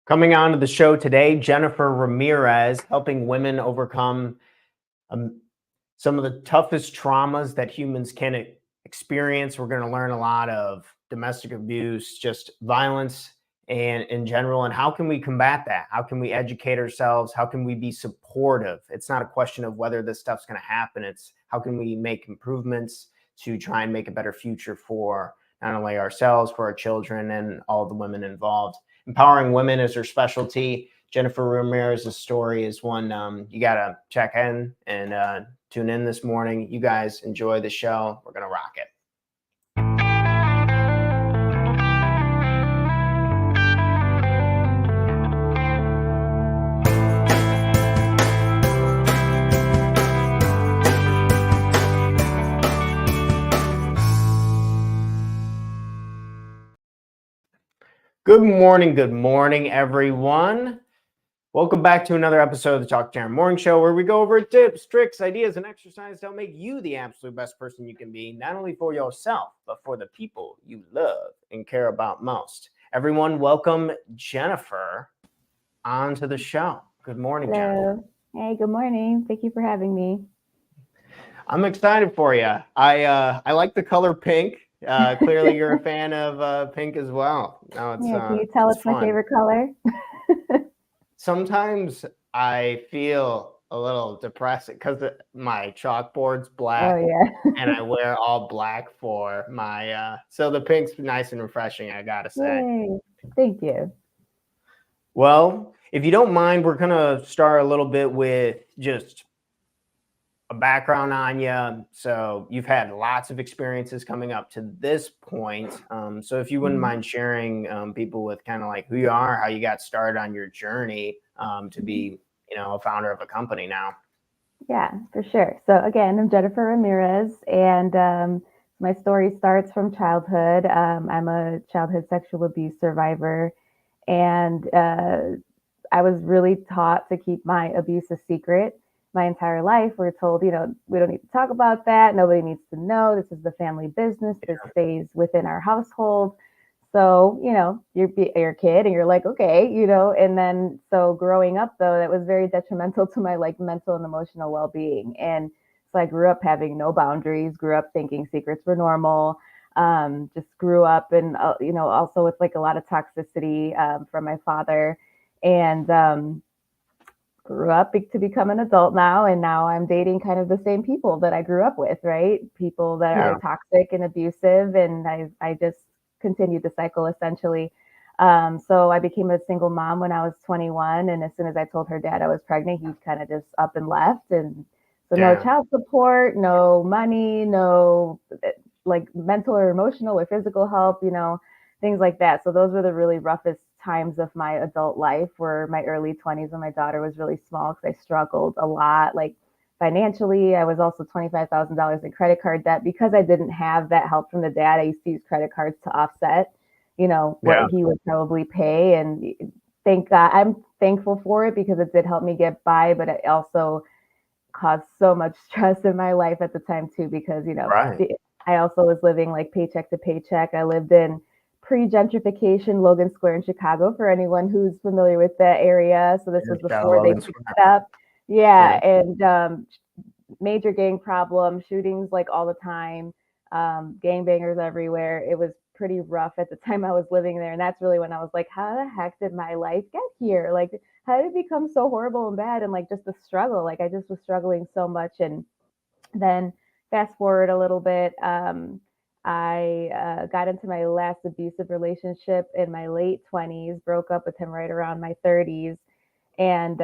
Coming on to the show today, Jennifer Ramirez, helping women overcome some of the toughest traumas that humans can experience. We're going to learn a lot of domestic abuse, just violence, and in general, and how can we combat that? How can we educate ourselves? How can we be supportive? It's not a question of whether this stuff's going to happen. It's how can we make improvements to try and make a better future for not only ourselves, for our children, and all the women involved. Empowering women is her specialty. Jennifer Ramirez's story is one you got to check in and tune in this morning. You guys enjoy the show. We're going to rock it. Good morning, everyone. Welcome back to another episode of the Talk to Aaron Morning Show, where we go over tips, tricks, ideas, and exercises to help make you the absolute best person you can be, not only for yourself, but for the people you love and care about most. Everyone, welcome Jennifer onto the show. Good morning, Hello. Jennifer. Hey, good morning. Thank you for having me. I'm excited for you. I like the color pink. Clearly, you're a fan of pink as well. No, Can you tell it's my favorite color? Sometimes I feel a little depressed because my chalkboard's black. Oh, yeah. And I wear all black for my, so the pink's nice and refreshing, I gotta say. Yay. Thank you. Well, if you don't mind, we're gonna start a little bit with just a background on you. So you've had lots of experiences coming up to this point. So if you wouldn't mind sharing people with kind of like who you are, how you got started on your journey to be, a founder of a company now. Yeah, for sure. So again, I'm Jennifer Ramirez, and my story starts from childhood. I'm a childhood sexual abuse survivor, and I was really taught to keep my abuse a secret. My entire life, we're told, we don't need to talk about that. Nobody needs to know. This is the family business. This stays within our household. So, you're a kid and you're like, okay, and then so growing up, though, that was very detrimental to my mental and emotional well-being. And so I grew up having no boundaries, grew up thinking secrets were normal, just grew up and, also with a lot of toxicity from my father, and grew up to become an adult now. And now I'm dating kind of the same people that I grew up with, right? People that are toxic and abusive. And I just continued the cycle essentially. So I became a single mom when I was 21. And as soon as I told her dad I was pregnant, he kind of just up and left. And so no child support, no money, no mental or emotional or physical help, things like that. So those were the really roughest times of my adult life, were my early 20s when my daughter was really small, because I struggled a lot, financially. I was also $25,000 in credit card debt because I didn't have that help from the dad. I used to use credit cards to offset, what he would probably pay. And thank God, I'm thankful for it, because it did help me get by, but it also caused so much stress in my life at the time too, because, I also was living paycheck to paycheck. I lived in pre-gentrification Logan Square in Chicago, for anyone who's familiar with that area. So this was before they picked it up. Yeah. And major gang problems, shootings all the time, gangbangers everywhere. It was pretty rough at the time I was living there. And that's really when I was like, how the heck did my life get here? How did it become so horrible and bad? And just the struggle, I just was struggling so much. And then fast forward a little bit, I got into my last abusive relationship in my late 20s, broke up with him right around my 30s. And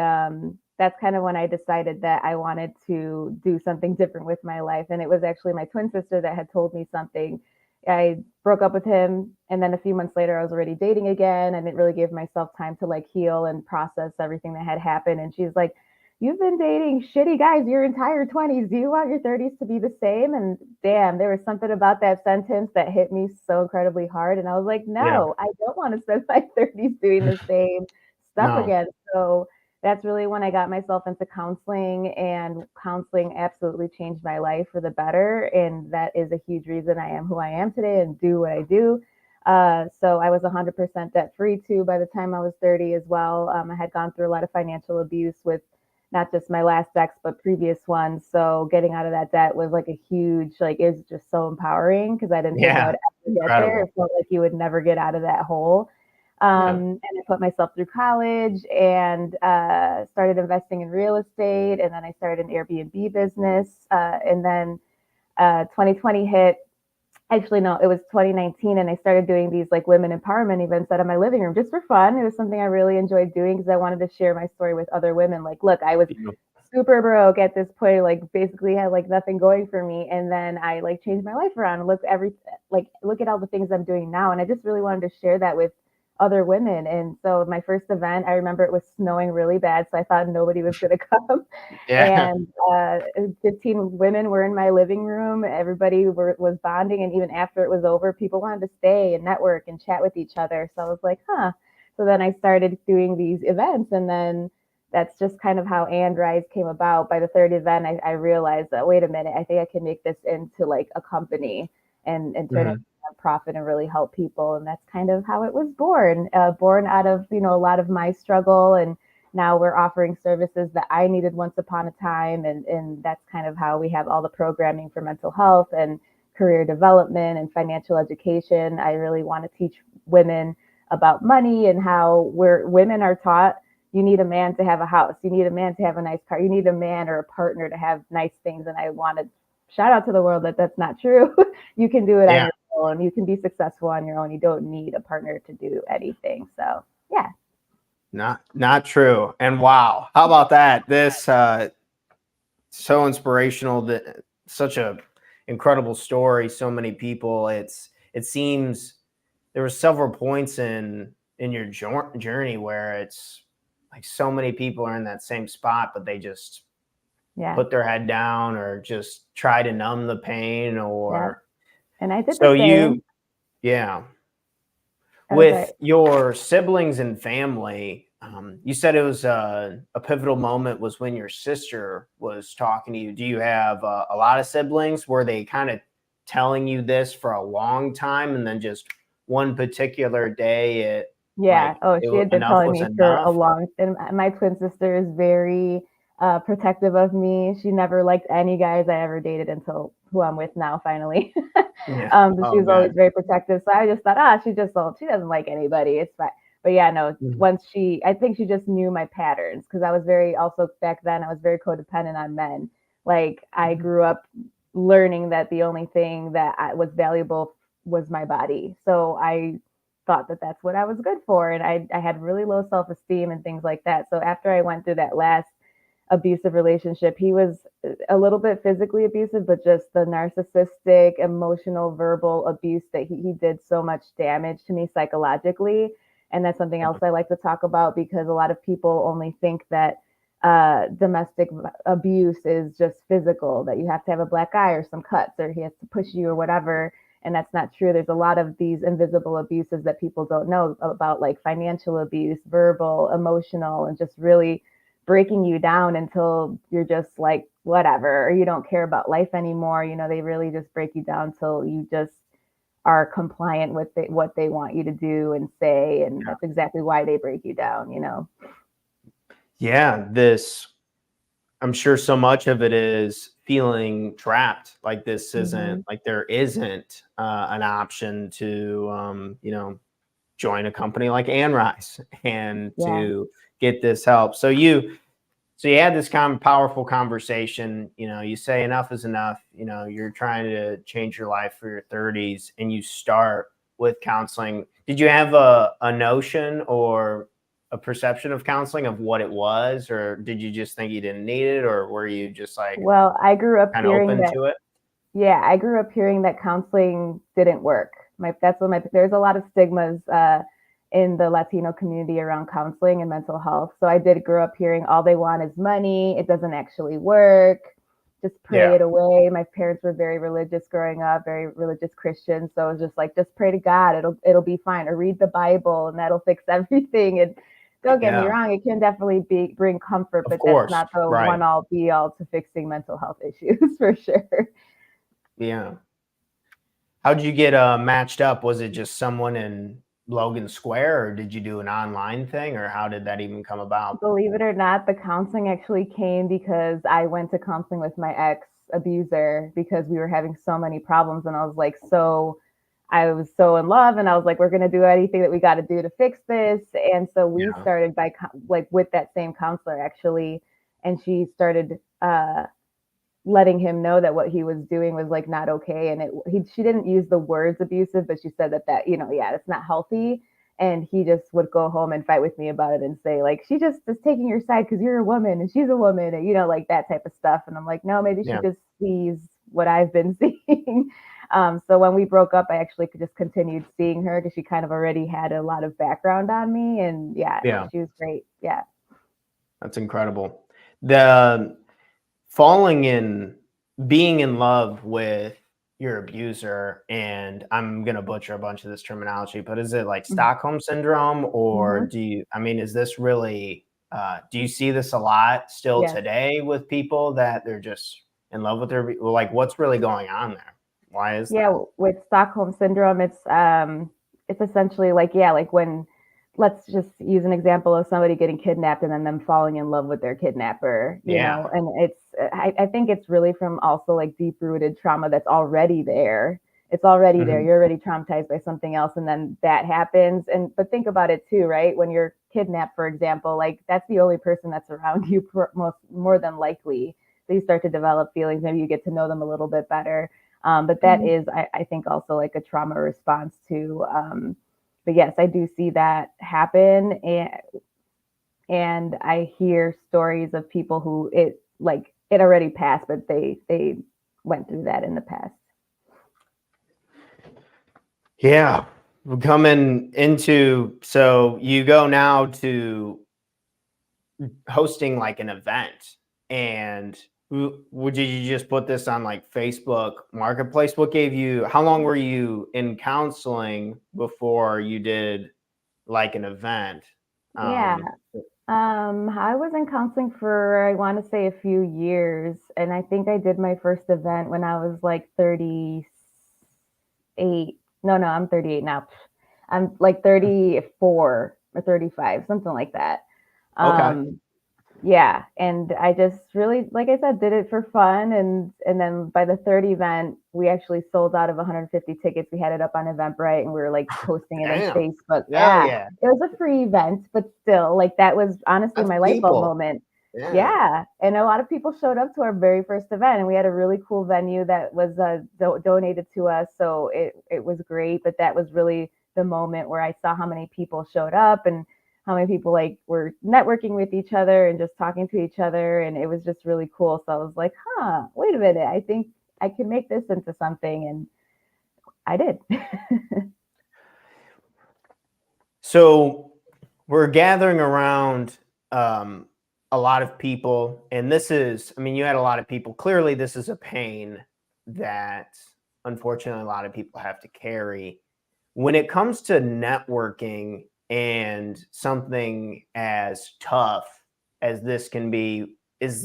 that's kind of when I decided that I wanted to do something different with my life. And it was actually my twin sister that had told me something. I broke up with him, and then a few months later, I was already dating again. I didn't really give myself time to heal and process everything that had happened. And she's like, you've been dating shitty guys your entire 20s. Do you want your 30s to be the same? And damn, there was something about that sentence that hit me so incredibly hard. And I was like, no, I don't want to spend my 30s doing the same stuff again. So that's really when I got myself into counseling, and counseling absolutely changed my life for the better. And that is a huge reason I am who I am today and do what I do. So I was 100% debt free too by the time I was 30 as well. I had gone through a lot of financial abuse with not just my last ex, but previous ones. So getting out of that debt was like a huge, like, it was just so empowering because I didn't think I Yeah. would ever get there. Incredible. It felt like you would never get out of that hole. Yeah. And I put myself through college and started investing in real estate. And then I started an Airbnb business. And then 2020 hit. Actually, no, it was 2019, and I started doing these like women empowerment events out of my living room just for fun. It was something I really enjoyed doing because I wanted to share my story with other women. Like, look, I was You know, super broke at this point, like basically had like nothing going for me, and then I like changed my life around and look at all the things I'm doing now, and I just really wanted to share that with other women. And so my first event, I remember it was snowing really bad, so I thought nobody was going to come. Yeah. And 15 women were in my living room. Everybody was bonding, and even after it was over, people wanted to stay and network and chat with each other. So I was like, huh. So then I started doing these events, and then that's just kind of how And Rise came about. By the third event, I realized that, wait a minute, I think I can make this into like a company and turn it Mhm. into a profit and really help people. And that's kind of how it was born, born out of, a lot of my struggle. And now we're offering services that I needed once upon a time. And that's kind of how we have all the programming for mental health and career development and financial education. I really want to teach women about money and how women are taught you need a man to have a house. You need a man to have a nice car. You need a man or a partner to have nice things. And I want to shout out to the world that that's not true. You can do it on Yeah. your own. You can be successful on your own. You don't need a partner to do anything. So, yeah. Not true. And wow, how about that? This so inspirational, that such a incredible story. So many people. It seems there were several points in your journey where it's like so many people are in that same spot, but they just Yeah. put their head down or just try to numb the pain. Yeah. Or And I did the so same. yeah. Oh, sorry. With your siblings and family, you said it was a pivotal moment was when your sister was talking to you. Do you have a lot of siblings? Were they kind of telling you this for a long time, and then just one particular day, Yeah. Oh, she had been enough telling was me for a enough? long and my twin sister is very protective of me. She never liked any guys I ever dated until who I'm with now, finally. Yeah. But she Oh, was always good. very protective. So I just thought, she doesn't like anybody. It's fine. But yeah, no, Mhm. once I think she just knew my patterns because I was very, also back then, I was very codependent on men. Like I Mhm. grew up learning that the only thing that was valuable was my body. So I thought that that's what I was good for. And I had really low self esteem and things like that. So after I went through that last abusive relationship, he was a little bit physically abusive, but just the narcissistic, emotional, verbal abuse that he did so much damage to me psychologically. And that's something else I like to talk about because a lot of people only think that domestic abuse is just physical, that you have to have a black eye or some cuts or he has to push you or whatever. And that's not true. There's a lot of these invisible abuses that people don't know about, like financial abuse, verbal, emotional, and just really breaking you down until you're just like, whatever, or you don't care about life anymore. They really just break you down till you just are compliant with what they want you to do and say. And that's exactly why they break you down. Yeah. I'm sure so much of it is feeling trapped. Like this Mm-hmm. isn't like there isn't an option to, join a company like Anrise and Yeah. to get this help. So you had this kind of powerful conversation. You say enough is enough. You're trying to change your life for your 30s, and you start with counseling. Did you have a notion or a perception of counseling of what it was, or did you just think you didn't need it, or were you just like Well, I grew up kind of hearing open that. to it? Yeah, I grew up hearing that counseling didn't work. There's a lot of stigmas in the Latino community around counseling and mental health. So I did grow up hearing all they want is money. It doesn't actually work. Just pray Yeah. it away. My parents were very religious growing up, very religious Christians. So it was just like, just pray to God. It'll be fine. Or read the Bible and that'll fix everything. And don't get me Yeah. wrong, it can definitely bring comfort, Of but that's course. not the Right. one all be all to fixing mental health issues for sure. Yeah. How did you get matched up? Was it just someone in Logan Square, or did you do an online thing, or how did that even come about? Believe it or not, the counseling actually came because I went to counseling with my ex abuser because we were having so many problems. And I was like, I was so in love, and I was like, we're going to do anything that we got to do to fix this. And so we Yeah. started by like with that same counselor actually. And she started letting him know that what he was doing was like not okay. And she didn't use the words abusive, but she said that, yeah, it's not healthy. And he just would go home and fight with me about it and say like, she just is taking your side because you're a woman and she's a woman, and like that type of stuff. And I'm like, no, maybe she Yeah. just sees what I've been seeing. So when we broke up, I actually just continued seeing her because she kind of already had a lot of background on me. And Yeah. she was great. Yeah. That's incredible. The being in love with your abuser, and I'm going to butcher a bunch of this terminology, but is it like Stockholm Syndrome, or Mm-hmm. is this really, do you see this a lot still Yeah. today with people that they're just in love with like, what's really going on there? Why is Yeah, that? with Stockholm syndrome, it's essentially like, yeah, like when, let's just use an example of somebody getting kidnapped and then them falling in love with their kidnapper, Yeah. and I think it's really from also like deep rooted trauma that's already there. It's already there. Mhm. You're already traumatized by something else, and then that happens. But think about it too, right? When you're kidnapped, for example, like that's the only person that's around you more than likely. So you start to develop feelings. Maybe you get to know them a little bit better. But that is, I think, also like a trauma response to. But yes, I do see that happen, and I hear stories of people who it already passed, but they went through that in the past. Yeah. We're coming into, so you go now to hosting like an event, and would you just put this on like Facebook Marketplace? What gave you, how long were you in counseling before you did like an event? Yeah. Um, I was in counseling for, I want to say, a few years, and I think I did my first event when I was like 38. No, I'm 38 now. I'm like 34 or 35, something like that. okay. Um, yeah, and I just really, like I said, did it for fun, and then by the third event, we actually sold out of 150 tickets. We had it up on Eventbrite, and we were like posting it in Damn. Facebook. Hell Yeah, yeah. it was a free event, but still, like that was honestly That's my light bulb people. moment. Yeah. Yeah, and a lot of people showed up to our very first event, and we had a really cool venue that was donated to us, so it was great. But that was really the moment where I saw how many people showed up and how many people like were networking with each other and just talking to each other, and it was just really cool. So I was like, wait a minute, I think I can make this into something, and I did. So we're gathering around um, a lot of people, and this is, I mean, you had a lot of people. Clearly, this is a pain that unfortunately a lot of people have to carry. When it comes to networking and something as tough as this can be, is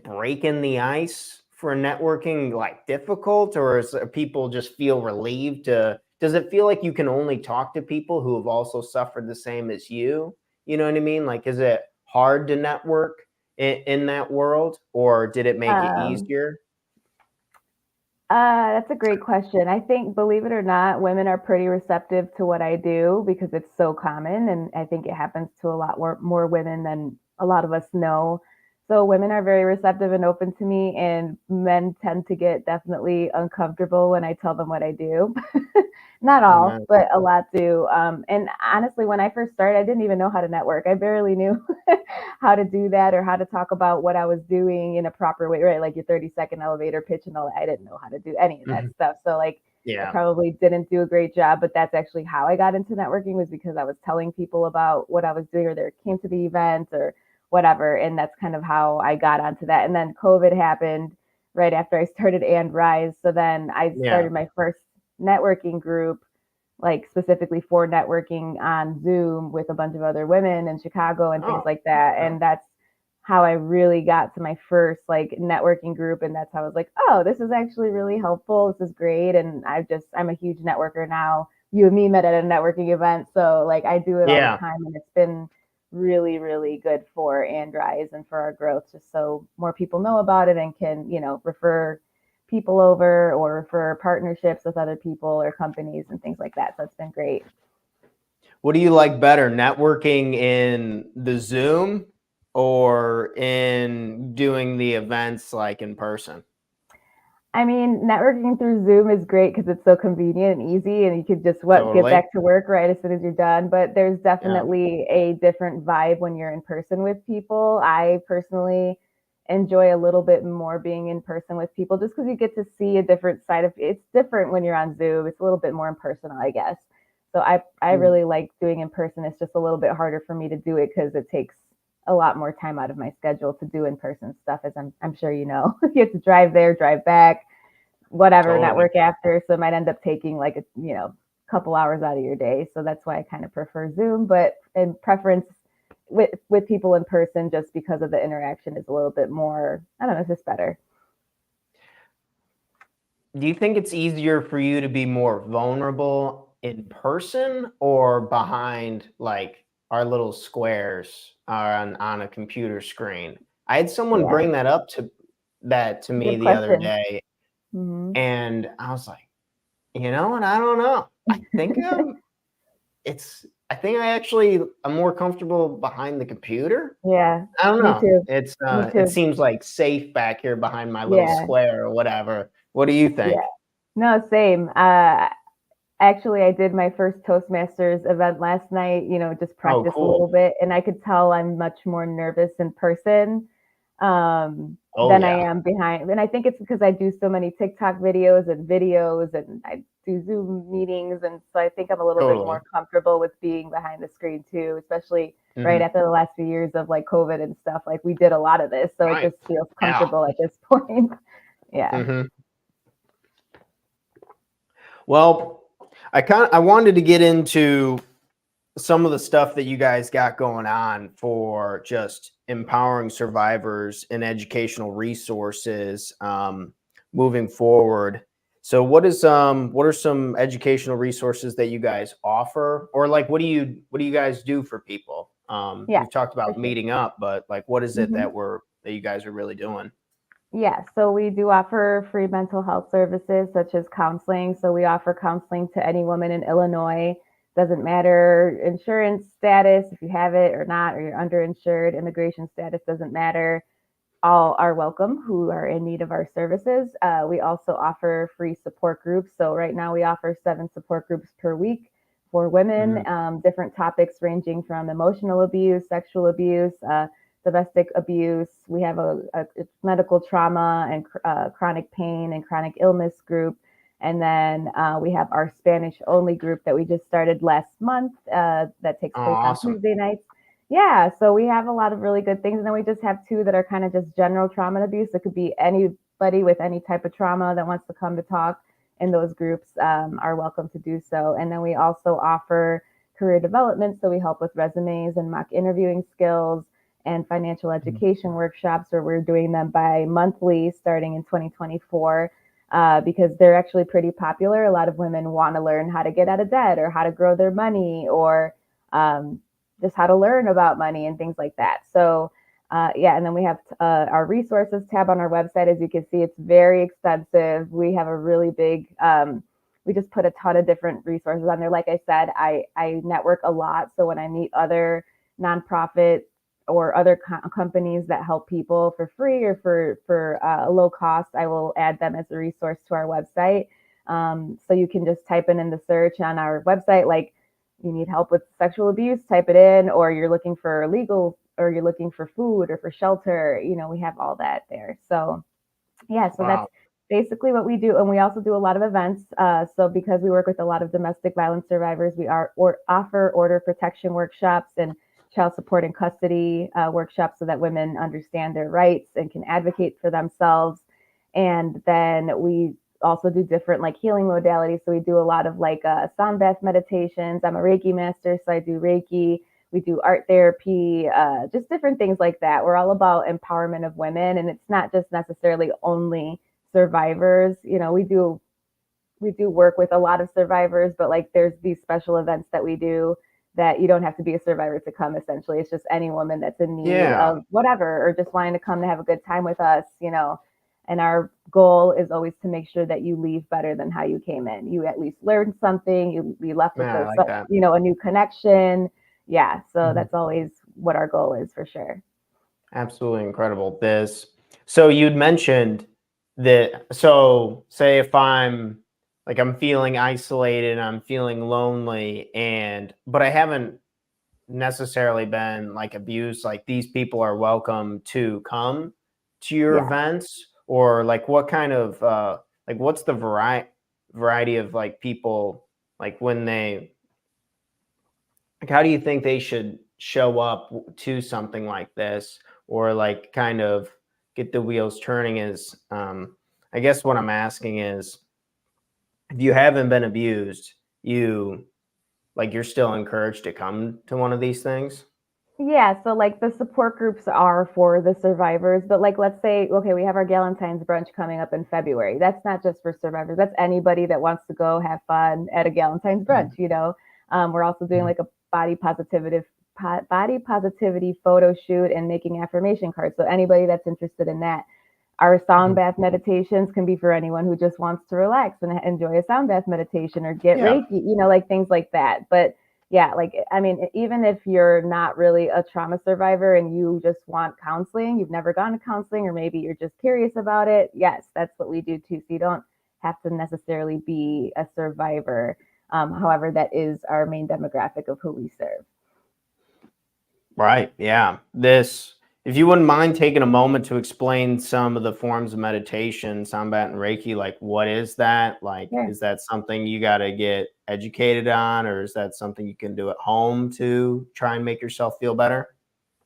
breaking the ice for networking like difficult, or people just feel relieved to, does it feel like you can only talk to people who have also suffered the same as you know what I mean, like is it hard to network in that world, or did it make it um, easier? that's a great question. I think, believe it or not, women are pretty receptive to what I do because it's so common, and I think it happens to a lot more women than a lot of us know. So women are very receptive and open to me, and men tend to get definitely uncomfortable when I tell them what I do. Not all, Amen. but a lot do. And honestly, when I first started, I didn't even know how to network. I barely knew how to do that or how to talk about what I was doing in a proper way, right? Like your 30-second elevator pitch and all that. I didn't know how to do any of that Mhm. stuff. So like I Yeah. probably didn't do a great job, but that's actually how I got into networking, was because I was telling people about what I was doing, or they came to the event or whatever. And that's kind of how I got onto that. And then COVID happened right after I started And Rise. So then I Yeah. started my first networking group, like specifically for networking on Zoom with a bunch of other women in Chicago and things Oh, like that. okay. And that's how I really got to my first like networking group. And that's how I was like, oh, this is actually really helpful. This is great. And I'm a huge networker now. You and me met at a networking event. So like I do it all the Yeah. time, and it's been really, really good for And Rise and for our growth, just so more people know about it and can, refer people over or refer partnerships with other people or companies and things like that. So it's been great. What do you like better, networking in the Zoom or in doing the events like in person? I mean, networking through Zoom is great because it's so convenient and easy, and you could just get Totally. back to work right as soon as you're done. But there's Yeah. definitely a different vibe when you're in person with people. I personally enjoy a little bit more being in person with people just because you get to see a different side of it's different when you're on Zoom. It's a little bit more impersonal, I guess. So I Mm. really like doing in person. It's just a little bit harder for me to do it because it takes a lot more time out of my schedule to do in person stuff, as I'm sure you know. You have to drive there, drive back, whatever, Totally. network after. So it might end up taking like a couple hours out of your day. So that's why I kind of prefer Zoom, but in preference with people in person, just because of the interaction is a little bit more, I don't know, it's just better. Do you think it's easier for you to be more vulnerable in person or behind like our little squares on a computer screen? I had someone Yeah, bring that to me good the other question. day, Hmm. and I was like, and I don't know. I think I'm more comfortable behind the computer. Yeah, I don't me know. too. Me It too. seems like safe back here behind my little Yeah, square or whatever. What do you yeah. think? No, same. Actually, I did my first Toastmasters event last night, just Oh, practice a cool. little bit. And I could tell I'm much more nervous in person Oh, than I yeah. am behind. And I think it's because I do so many TikTok videos and I do Zoom meetings. And so I think I'm a little bit Totally. more comfortable with being behind the screen too, especially right Mhm. after the last few years of like COVID and stuff. Like we did a lot of this. So it Right. just feels Yeah. comfortable at this point. Yeah. Mhm. Well, I wanted to get into some of the stuff that you guys got going on for just empowering survivors and educational resources moving forward. So what are some educational resources that you guys offer, or like what do you guys do for people? Yeah, We've talked for about sure. meeting up, but like what is it Hmm. that you guys are really doing? Yeah, so we do offer free mental health services such as counseling. So we offer counseling to any woman in Illinois. Doesn't matter insurance status, if you have it or not, or you're underinsured, immigration status doesn't matter. All are welcome who are in need of our services. We also offer free support groups. So right now we offer 7 support groups per week for women, Mhm. different topics ranging from emotional abuse, sexual abuse, domestic abuse. We have a medical trauma and chronic pain and chronic illness group. And then we have our Spanish only group that we just started last month that takes Oh, place on awesome. Tuesday nights. Yeah, so we have a lot of really good things. And then we just have 2 that are kind of just general trauma and abuse. It could be anybody with any type of trauma that wants to come to talk in those groups are welcome to do so. And then we also offer career development. So we help with resumes and mock interviewing skills and financial Mhm. education workshops, where we're doing them bi-monthly starting in 2024. Because they're actually pretty popular. A lot of women want to learn how to get out of debt or how to grow their money or um, just how to learn about money and things like that. So, yeah, and then we have our resources tab on our website. As you can see, it's very extensive. We have a really big, we just put a ton of different resources on there. Like I said, I network a lot. So when I meet other nonprofit or other companies that help people for free or for a low cost, I will add them as a resource to our website. So you can just type in the search on our website, like you need help with sexual abuse, type it in, or you're looking for legal, or you're looking for food or for shelter. We have all that there. So yeah, so that's Wow. basically what we do. And we also do a lot of events. So because we work with a lot of domestic violence survivors, we offer order protection workshops and child support and custody workshops so that women understand their rights and can advocate for themselves. And then we also do different like healing modalities. So we do a lot of like sound bath meditations. I'm a Reiki master, so I do Reiki. we do art therapy, just different things like that. We're all about empowerment of women, and it's not just necessarily only survivors. We do work with a lot of survivors, but like there's these special events that we do that you don't have to be a survivor to come. Essentially, it's just any woman that's in need Yeah. of whatever, or just wanting to come to have a good time with us. And our goal is always to make sure that you leave better than how you came in. You at least learned something. You left with Man, I like that. a new connection. Yeah, so Mhm. that's always what our goal is for sure. Absolutely incredible. So you'd mentioned that, so say if I'm feeling isolated, I'm feeling lonely, but I haven't necessarily been like abused, like these people are welcome to come to your Yeah. events, or like what kind of like what's the variety of like people, like when they, like how do you think they should show up to something like this, or like kind of get the wheels turning? Is I guess what I'm asking is, if you haven't been abused, you you're still encouraged to come to one of these things? Yeah, so like the support groups are for the survivors, but like let's say, okay, we have our Galentine's brunch coming up in February. That's not just for survivors. That's anybody that wants to go have fun at a Galentine's Mhm. brunch. We're also doing Mhm. like a body positivity photo shoot and making affirmation cards. So anybody that's interested in that. Our sound Mhm. bath meditations can be for anyone who just wants to relax and enjoy a sound bath meditation or get Yeah. Reiki, like things like that. But yeah, like, I mean, even if you're not really a trauma survivor and you just want counseling, you've never gone to counseling, or maybe you're just curious about it, yes, that's what we do too. So you don't have to necessarily be a survivor. However, that is our main demographic of who we serve. Right. Yeah. If you wouldn't mind taking a moment to explain some of the forms of meditation, Sambat and Reiki, like what is that? Like, Sure. is that something you got to get educated on, or is that something you can do at home to try and make yourself feel better?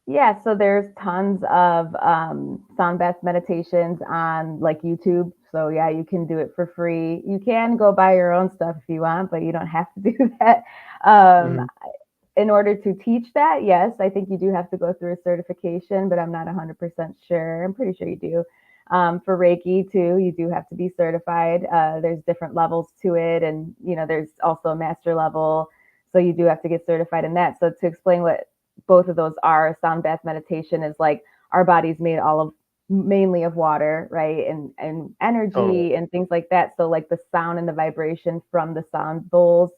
Yeah, so there's tons of sound bath meditations on like YouTube. So yeah, you can do it for free. You can go buy your own stuff if you want, but you don't have to do that. Um, Hmm. in order to teach that, yes, I think you do have to go through a certification, but I'm not 100% sure. I'm pretty sure you do. For Reiki too, you do have to be certified. There's different levels to it, and there's also a master level, so you do have to get certified in that. So to explain what both of those are, sound bath meditation is like our body's made all of mainly of water, right, and Totally. energy and things like that. So like the sound and the vibration from the sound bowls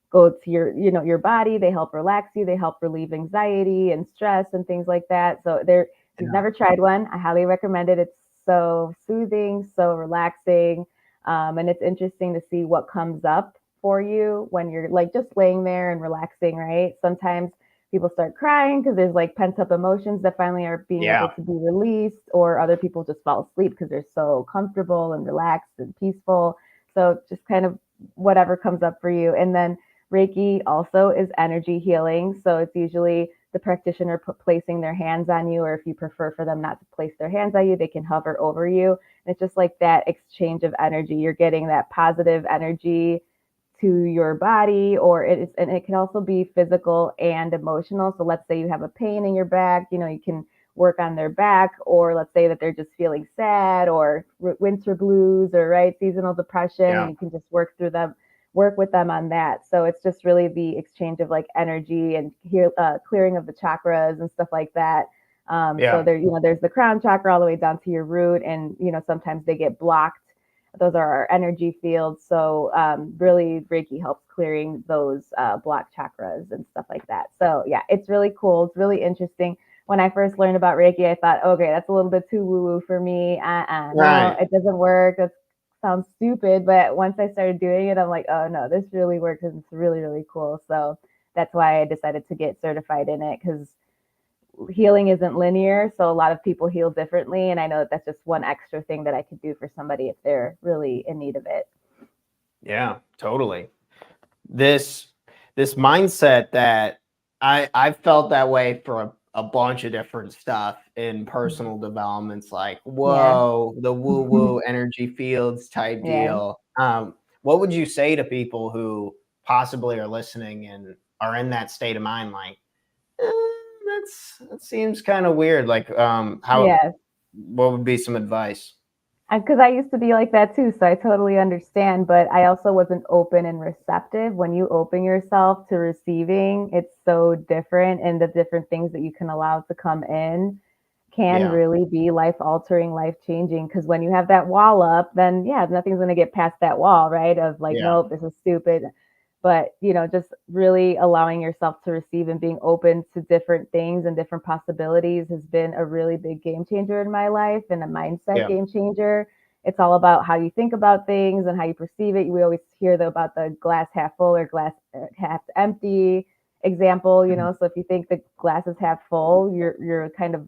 go to your body. They help relax you. They help relieve anxiety and stress and things like that. So if you've Yeah. never tried one, I highly recommend it. It's so soothing, so relaxing. And it's interesting to see what comes up for you when you're like just laying there and relaxing, right? Sometimes people start crying because there's like pent up emotions that finally are being able Yeah. to be released, or other people just fall asleep because they're so comfortable and relaxed and peaceful. So just kind of whatever comes up for you. And then Reiki also is energy healing. So it's usually the practitioner placing their hands on you, or if you prefer for them not to place their hands on you, they can hover over you. And it's just like that exchange of energy. You're getting that positive energy to your body, and it can also be physical and emotional. So let's say you have a pain in your back, you can work on their back, or let's say that they're just feeling sad or winter blues, or right, seasonal depression, and Yeah. you can just work with them on that. So it's just really the exchange of like energy and clearing of the chakras and stuff like that. So Yeah. there's the crown chakra all the way down to your root, and sometimes they get blocked. Those are our energy fields. So really, Reiki helps clearing those blocked chakras and stuff like that. So yeah, it's really cool. It's really interesting. When I first learned about Reiki, I thought, okay, that's a little bit too woo woo for me. No, Right. it doesn't work. That sounds stupid. But once I started doing it, I'm like, oh no, this really works. And it's really, really cool. So that's why I decided to get certified in it, because healing isn't linear. So a lot of people heal differently. And I know that that's just one extra thing that I could do for somebody if they're really in need of it. Yeah. Totally. This this mindset that I've felt that way for a bunch of different stuff in personal developments, like Yeah. whoa, the woo woo energy fields type Yeah. deal. What would you say to people who possibly are listening and are in that state of mind, like That seems kind of weird. Like, how? Yes. What would be some advice? Because I used to be like that too, so I totally understand. But I also wasn't open and receptive. When you open yourself to receiving, it's so different, and the different things that you can allow to come in can Yeah, really be life altering, life changing. Because when you have that wall up, then yeah, nothing's going to get past that wall, right? Of like, yeah, nope, this is stupid. But just really allowing yourself to receive and being open to different things and different possibilities has been a really big game changer in my life, and a mindset yeah, game changer. It's all about how you think about things and how you perceive it. We always hear about the glass half full or glass half empty example. mhm, So if you think the glass is half full, you're kind of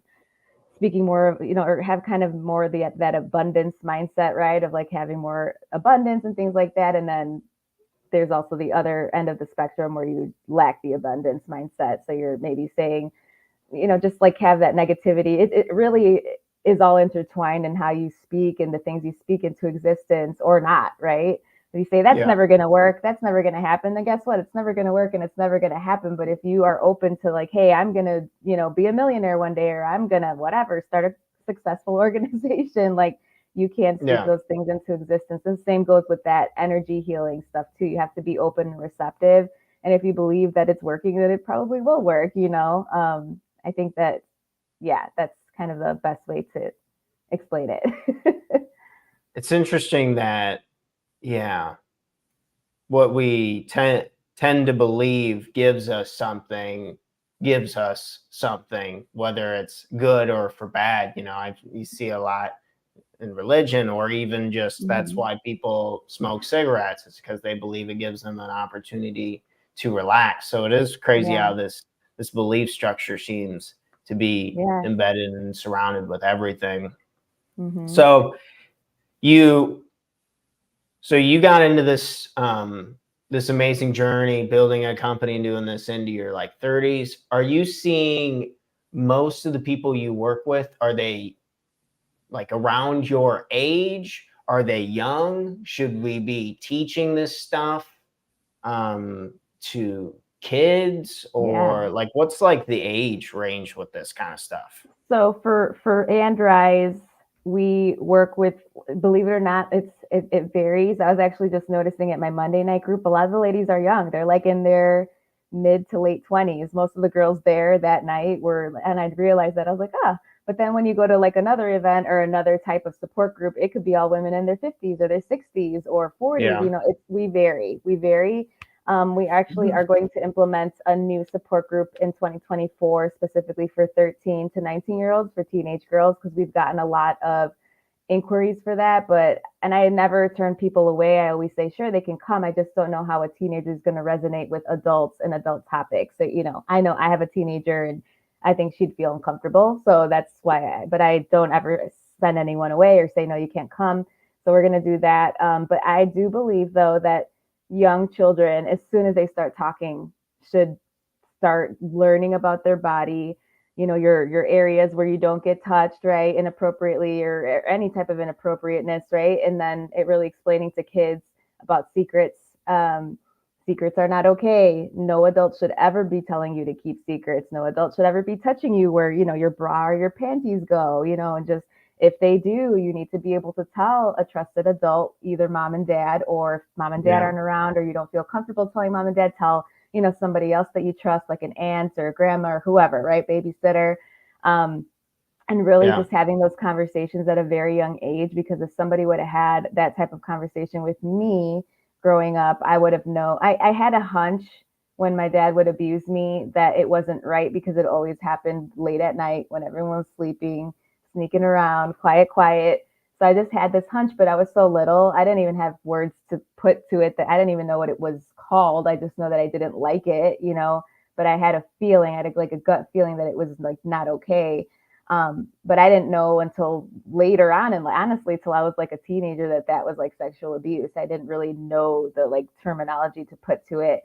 speaking more of, or have kind of more of that abundance mindset, right? Of like having more abundance and things like that. And then there's also the other end of the spectrum where you lack the abundance mindset. So you're maybe saying, just like have that negativity. It really is all intertwined in how you speak and the things you speak into existence or not, right? If you say that's yeah, never going to work, that's never going to happen, then guess what? It's never going to work and it's never going to happen. But if you are open to like, hey, I'm going to, be a millionaire one day, or I'm going to whatever, start a successful organization, like you can speak yeah. those things into existence. And the same goes with that energy healing stuff too. You have to be open and receptive. And if you believe that it's working, then it probably will work. I think that, yeah, that's kind of the best way to explain it. It's interesting that, yeah, what we tend to believe gives us something, whether it's good or for bad. You see a lot in religion, or even just that's Mhm. why people smoke cigarettes. It's because they believe it gives them an opportunity to relax. So it is crazy Yeah, how this belief structure seems to be yeah. embedded and surrounded with everything. Mhm. So you you got into this amazing journey, building a company and doing this into your like 30s. Are you seeing most of the people you work with, are they like around your age? Are they young? Should we be teaching this stuff to kids, Yeah. or like what's like the age range with this kind of stuff? So for Andrise, we work with, believe it or not, it varies. I was actually just noticing at my Monday night group, a lot of the ladies are young. They're like in their mid to late 20s. Most of the girls there that night were, and I realized that I was like, ah. But then when you go to like another event or another type of support group, it could be all women in their 50s or their 60s or 40s. Yeah. We vary. We vary. We actually Mhm. are going to implement a new support group in 2024, specifically for 13 to 19-year-olds, for teenage girls, because we've gotten a lot of inquiries for that. And I never turn people away. I always say, sure, they can come. I just don't know how a teenager is going to resonate with adults and adult topics. So, I know I have a teenager and I think she'd feel uncomfortable. So that's why, but I don't ever send anyone away or say, no, you can't come. So we're going to do that. But I do believe, though, that young children, as soon as they start talking, should start learning about their body, your areas where you don't get touched, right, inappropriately, or any type of inappropriateness, right? And then it really explaining to kids about secrets. Secrets are not okay. No adult should ever be telling you to keep secrets. No adult should ever be touching you where, your bra or your panties go, and just, if they do, you need to be able to tell a trusted adult, either mom and dad, or if mom and dad Yeah. aren't around or you don't feel comfortable telling mom and dad, tell, somebody else that you trust, like an aunt or grandma or whoever, right? Babysitter. Um, and really Yeah. just having those conversations at a very young age, because if somebody would have had that type of conversation with me growing up, I would have known. I had a hunch when my dad would abuse me that it wasn't right, because it always happened late at night when everyone was sleeping, sneaking around, quiet, quiet. So I just had this hunch, but I was so little, I didn't even have words to put to it, that I didn't even know what it was called. I just know that I didn't like it. But I had a feeling, I had like a gut feeling that it was like not okay. But I didn't know until later on, and honestly, till I was like a teenager, that was like sexual abuse. I didn't really know the like terminology to put to it.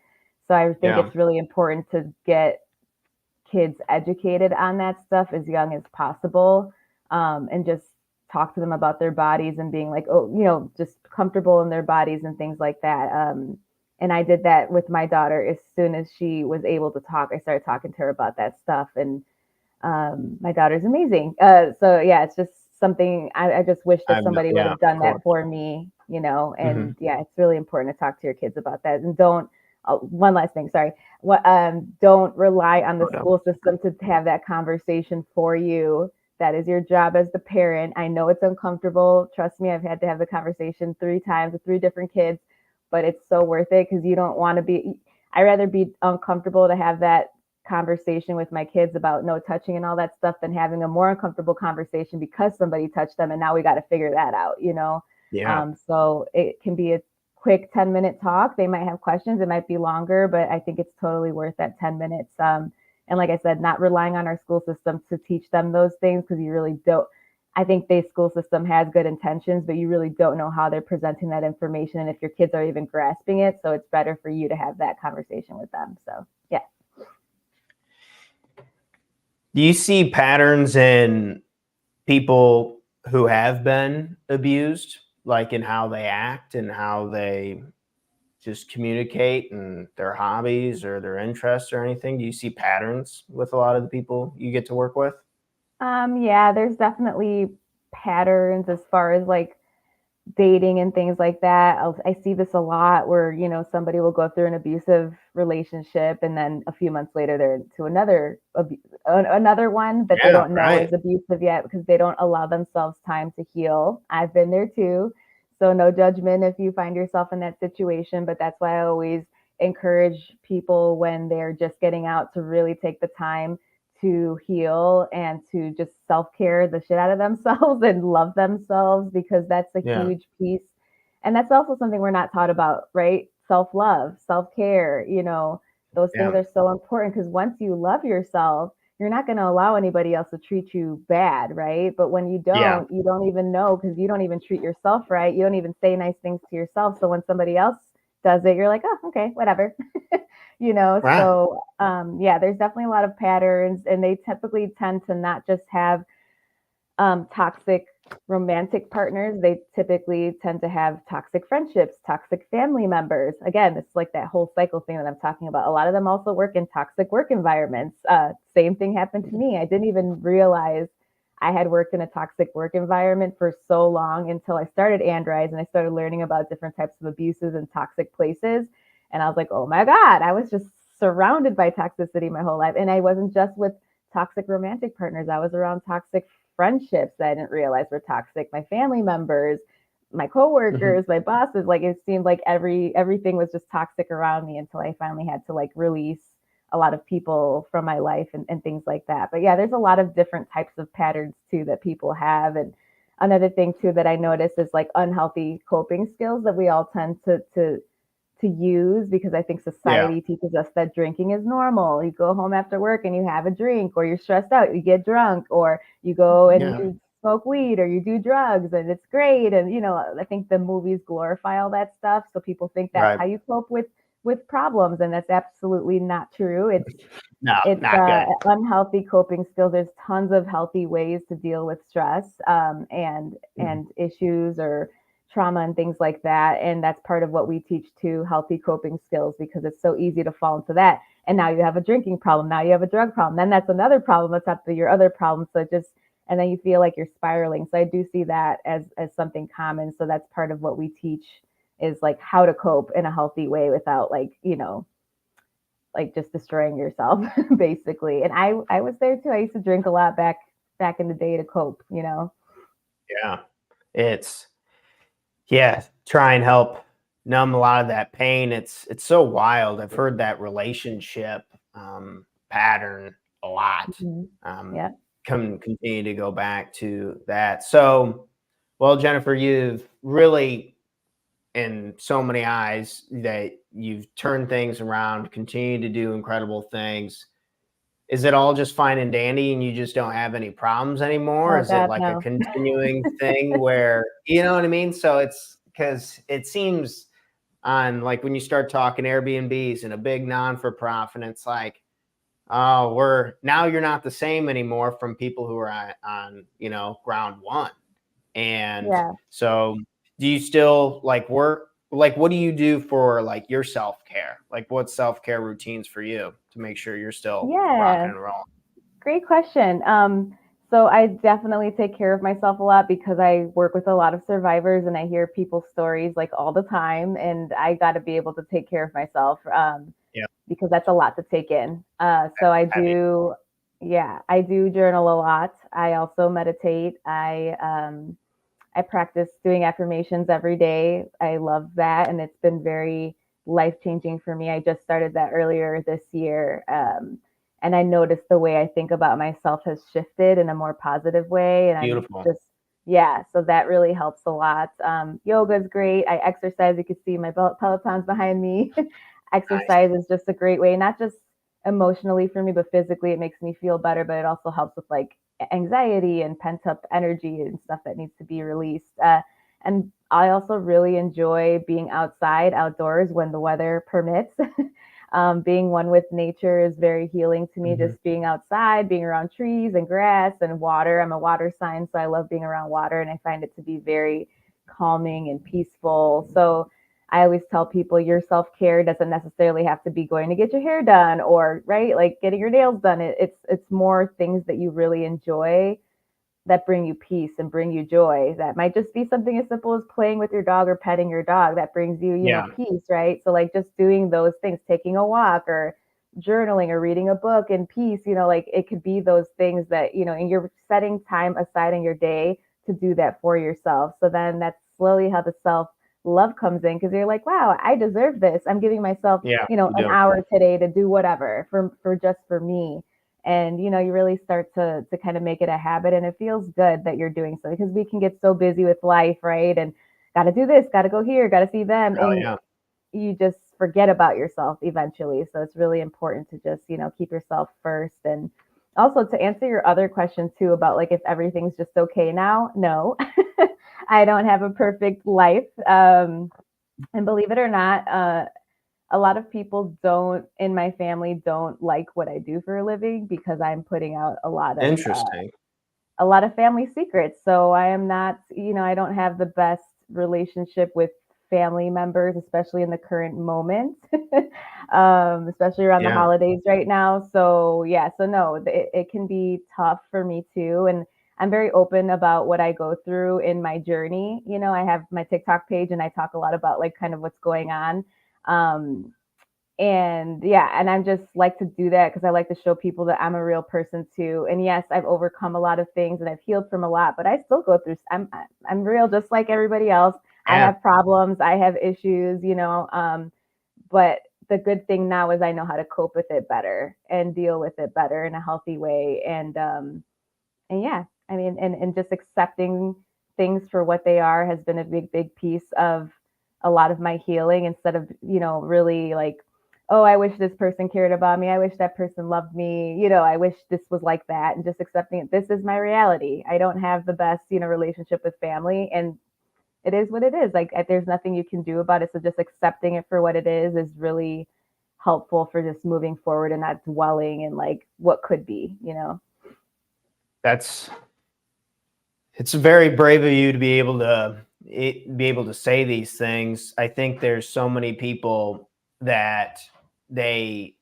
So I think Yeah. it's really important to get kids educated on that stuff as young as possible, and just talk to them about their bodies and being like, oh, just comfortable in their bodies and things like that. And I did that with my daughter. As soon as she was able to talk, I started talking to her about that stuff. And my daughter's amazing. So yeah, it's just something I just wish that somebody would Yeah, have done of that course. for me, you know. Mhm. And yeah, it's really important to talk to your kids about that. And don't, one last thing, sorry. What, don't rely on the Oh, no. school system to have that conversation for you. That is your job as the parent. I know it's uncomfortable. Trust me, I've had to have the conversation 3 times with 3 different kids, but it's so worth it because you don't want to be. I'd rather be uncomfortable to have that conversation with my kids about no touching and all that stuff than having a more uncomfortable conversation because somebody touched them and now we got to figure that out, you know. Yeah. So it can be a quick 10-minute talk. They might have questions, it might be longer, but I think it's totally worth that 10 minutes. And like I said, not relying on our school system to teach them those things because you really don't. I think the school system has good intentions, but you really don't know how they're presenting that information and if your kids are even grasping it. So it's better for you to have that conversation with them. So yeah. Do you see patterns in people who have been abused, like in how they act and how they just communicate and their hobbies or their interests or anything? Do you see patterns with a lot of the people you get to work with? Yeah, there's definitely patterns as far as like dating and things like that. I see this a lot where, you know, somebody will go through an abusive relationship and then a few months later they're to another one that they Yeah, don't know right. is abusive yet because they don't allow themselves time to heal. I've been there too. So no judgment if you find yourself in that situation, but that's why I always encourage people when they're just getting out to really take the time to heal and to just self-care the shit out of themselves and love themselves because that's a Yeah. huge piece. And that's also something we're not taught about, right? Self-love, self-care, you know, those things Yeah. are so important because once you love yourself, you're not going to allow anybody else to treat you bad, right? But when Yeah. you don't even know because you don't even treat yourself right. You don't even say nice things to yourself. So when somebody else does it, you're like, oh, okay, whatever. You know, Right. so yeah, there's definitely a lot of patterns, and they typically tend to not just have toxic romantic partners. They typically tend to have toxic friendships, toxic family members. Again, it's like that whole cycle thing that I'm talking about. A lot of them also work in toxic work environments. Same thing happened to me. I didn't even realize I had worked in a toxic work environment for so long until I started Andrise and I started learning about different types of abuses and toxic places. And I was like, oh my God, I was just surrounded by toxicity my whole life. And I wasn't just with toxic romantic partners, I was around toxic friendships that I didn't realize were toxic, my family members, my Mhm. coworkers, my bosses. Like it seemed like everything was just toxic around me until I finally had to like release a lot of people from my life and things like that. But yeah, there's a lot of different types of patterns too that people have. And another thing too that I noticed is like unhealthy coping skills that we all tend to use because I think Yeah. society teaches us that drinking is normal. You go home after work and you have a drink, or you're stressed out, you get drunk, or you go and Yeah. you smoke weed or you do drugs and it's great. And you know, I think the movies glorify all that stuff. So people think that's Right. how you cope with problems. And that's absolutely not true. No, It's not good. unhealthy coping skills. There's tons of healthy ways to deal with stress Mhm. and issues or trauma and things like that. And that's part of what we teach too, healthy coping skills, because it's so easy to fall into that. And now you have a drinking problem. Now you have a drug problem. Then that's another problem. That's up to your other problems. So just and then you feel like you're spiraling. So I do see that as something common. So that's part of what we teach is like how to cope in a healthy way without like, you know, like just destroying yourself basically. And I was there too. I used to drink a lot back in the day to cope, you know. Yeah. It's yeah, try and help numb a lot of that pain. It's so wild. I've heard that relationship pattern a lot. Mhm. Um, Yeah. continue to go back to that. So, well, Jennifer, you've really, in so many eyes, that you've turned things around, continue to do incredible things. Is it all just fine and dandy and you just don't have any problems anymore? Oh Is it God, like a no. continuing thing where, you know what I mean? So it's because it seems on like when you start talking Airbnbs and a big non-for-profit, it's like, oh, you're not the same anymore from people who are on ground one. And Yeah. so do you still like work like, what do you do for like your self-care? Like, what self-care routines for you to make sure you're still rocking Yeah, and rolling? great question. So I definitely take care of myself a lot because I work with a lot of survivors and I hear people's stories like all the time, and I got to be able to take care of myself. Yeah, Because that's a lot to take in. So I heavy. do, yeah, I do journal a lot. I also meditate. I practice doing affirmations every day. I love that, and it's been very life changing for me. I just started that earlier this year, and I noticed the way I think about myself has shifted in a more positive way, and I'm Beautiful. just yeah, so that really helps a lot. Yoga is great. I exercise. You can see my Pelotons behind me. Nice. Exercise is just a great way, not just emotionally for me, but physically, it makes me feel better. But it also helps with like anxiety and pent up energy and stuff that needs to be released. And I also really enjoy being outside, outdoors when the weather permits. Being one with nature is very healing to me. Mhm. Just being outside, being around trees and grass and water. I'm a water sign, so I love being around water and I find it to be very calming and peaceful. So I always tell people your self care doesn't necessarily have to be going to get your hair done or right like getting your nails done. It's more things that you really enjoy that bring you peace and bring you joy. That might just be something as simple as playing with your dog or petting your dog that brings you, Yeah. peace, right? So like just doing those things, taking a walk or journaling or reading a book in peace, like it could be those things that, and you're setting time aside in your day to do that for yourself. So then that's slowly how the self love comes in because you're like, wow, I deserve this. I'm giving myself, Yeah, you an do. hour today to do whatever for just for me, and you really start to kind of make it a habit, and it feels good that you're doing so because we can get so busy with life, right? And got to do this, got to go here, got to see them, Hell and yeah. you just forget about yourself eventually. So it's really important to just keep yourself first. And also to answer your other question too about like if everything's just okay now, no. I don't have a perfect life, and believe it or not, a lot of people don't in my family don't like what I do for a living because I'm putting out Interesting. a lot of family secrets. So I am not, I don't have the best relationship with family members, especially in the current moment, especially around the Yeah. holidays right now. So yeah, so no, it can be tough for me too. And I'm very open about what I go through in my journey. I have my TikTok page and I talk a lot about like kind of what's going on. Um, and yeah, and I'm just like to do that because I like to show people that I'm a real person too. And yes, I've overcome a lot of things and I've healed from a lot, but I still go through. I'm real, just like everybody else. I Yeah. have problems. I have issues. But the good thing now is I know how to cope with it better and deal with it better in a healthy way. And yeah, I mean, and just accepting things for what they are has been a big piece of a lot of my healing instead of, really like, oh, I wish this person cared about me. I wish that person loved me. I wish this was like that. And just accepting it. This is my reality. I don't have the best, relationship with family. And it is what it is. Like, there's nothing you can do about it. So just accepting it for what it is really helpful for just moving forward and not dwelling in like what could be. That's It's very brave of you to be able to say these things. I think there's so many people that they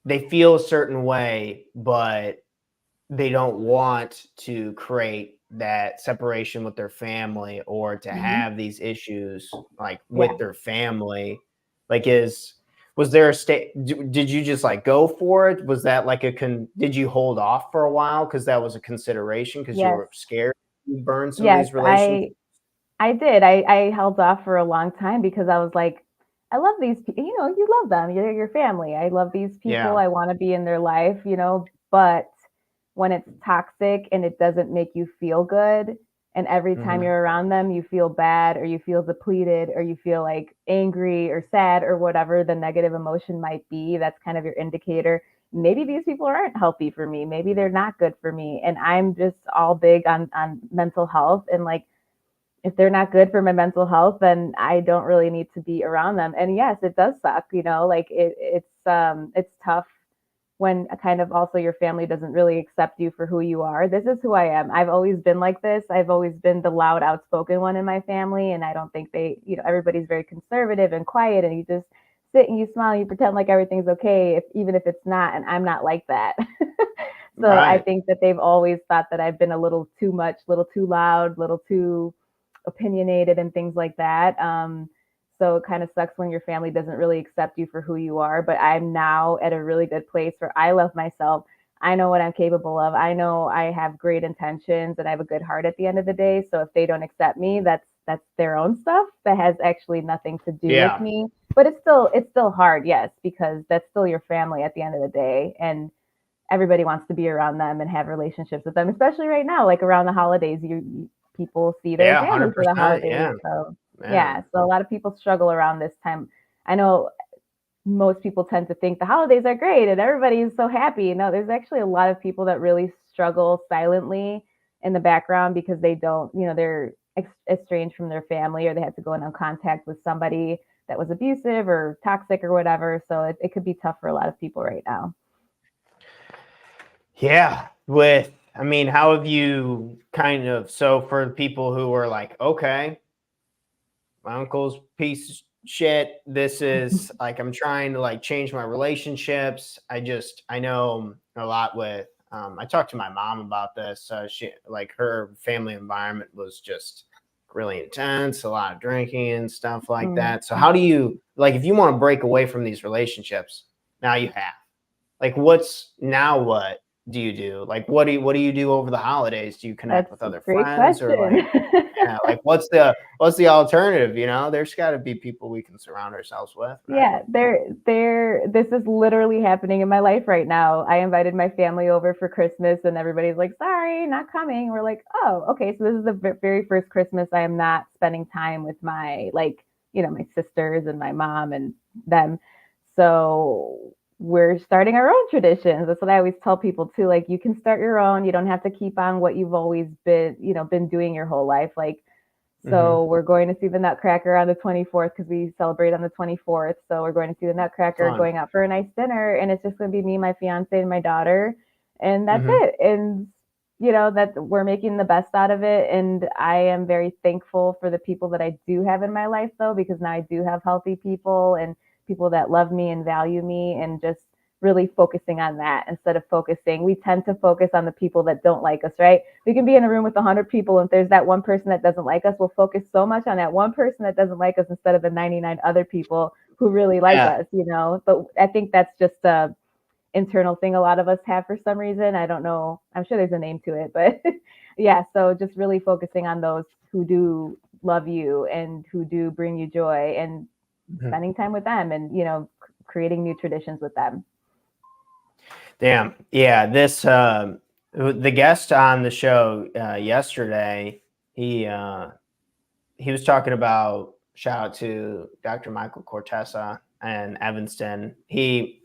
they feel a certain way, but they don't want to create that separation with their family or to Hmm. have these issues like Yeah. with their family. Like, is was there a state? Did you just like go for it? Was that like did you hold off for a while because that was a consideration because you Yes. were scared you burn some of Yes. these relationships? I did. I held off for a long time because I was like, I love these people. You love them. You're your family. I love these people. Yeah. I want to be in their life. But when it's toxic and it doesn't make you feel good, and every time Hmm. you're around them, you feel bad or you feel depleted or you feel like angry or sad or whatever the negative emotion might be, that's kind of your indicator. Maybe these people aren't healthy for me. Maybe they're not good for me. And I'm just all big on mental health and like if they're not good for my mental health, then I don't really need to be around them. And yes, it does suck, like it's tough when kind of also your family doesn't really accept you for who you are. This is who I am. I've always been like this. I've always been the loud, outspoken one in my family. And I don't think everybody's very conservative and quiet, and you just sit and you smile and you pretend like everything's okay, even if it's not. And I'm not like that. So I Right. think that they've always thought that I've been a little too much, little too loud, little too opinionated and things like that. So it kind of sucks when your family doesn't really accept you for who you are. But I'm now at a really good place where I love myself. I know what I'm capable of. I know I have great intentions and I have a good heart at the end of the day. So if they don't accept me, that's their own stuff. That has actually nothing to do with Yeah. me. But it's still hard, yes, because that's still your family at the end of the day. And everybody wants to be around them and have relationships with them, especially right now, like around the holidays, people see their Yeah. family for the 100%. holidays. Yeah. So yeah, Man. so a lot of people struggle around this time. I know most people tend to think the holidays are great and everybody is so happy. No, there's actually a lot of people that really struggle silently in the background because they don't, they're estranged from their family, or they had to go into contact with somebody that was abusive or toxic or whatever. So it could be tough for a lot of people right now. Yeah. I mean, how have you so for people who are like, okay, my uncle's piece of shit. This is like, I'm trying to like change my relationships. I know a lot I talked to my mom about this. She, like, her family environment was just really intense, a lot of drinking and stuff like that. So how do you, like, if you want to break away from these relationships, now you have, like, what do you do? Like, what do you do over the holidays? Do you connect That's with a other great friends, or question. like, yeah, like what's the alternative? There's got to be people we can surround ourselves with, right? Yeah, this is literally happening in my life right now. I invited my family over for Christmas and everybody's like, sorry, not coming. We're like, oh, okay. So this is the very first Christmas I am not spending time with my sisters and my mom and them. So we're starting our own traditions. That's what I always tell people too. Like, you can start your own. You don't have to keep on what you've always been doing your whole life. Like, Mm-hmm. so we're going to see the Nutcracker on the 24th because we celebrate on the 24th. So we're going to see the Nutcracker, Fun. going out for a nice dinner, and it's just going to be me, my fiance, and my daughter, and that's Mm-hmm. it. And that we're making the best out of it. And I am very thankful for the people that I do have in my life, though, because now I do have healthy people and people that love me and value me, and just really focusing on that instead of we tend to focus on the people that don't like us, right? We can be in a room with 100 people, and if there's that one person that doesn't like us, we'll focus so much on that one person that doesn't like us instead of the 99 other people who really like Yeah. us. But I think that's just a internal thing a lot of us have for some reason. I don't know, I'm sure there's a name to it, but yeah, so just really focusing on those who do love you and who do bring you joy, and Mhm. spending time with them, and creating new traditions with them. Damn. Yeah. The guest on the show yesterday, he was talking about, shout out to Dr. Michael Cortesa and Evanston. He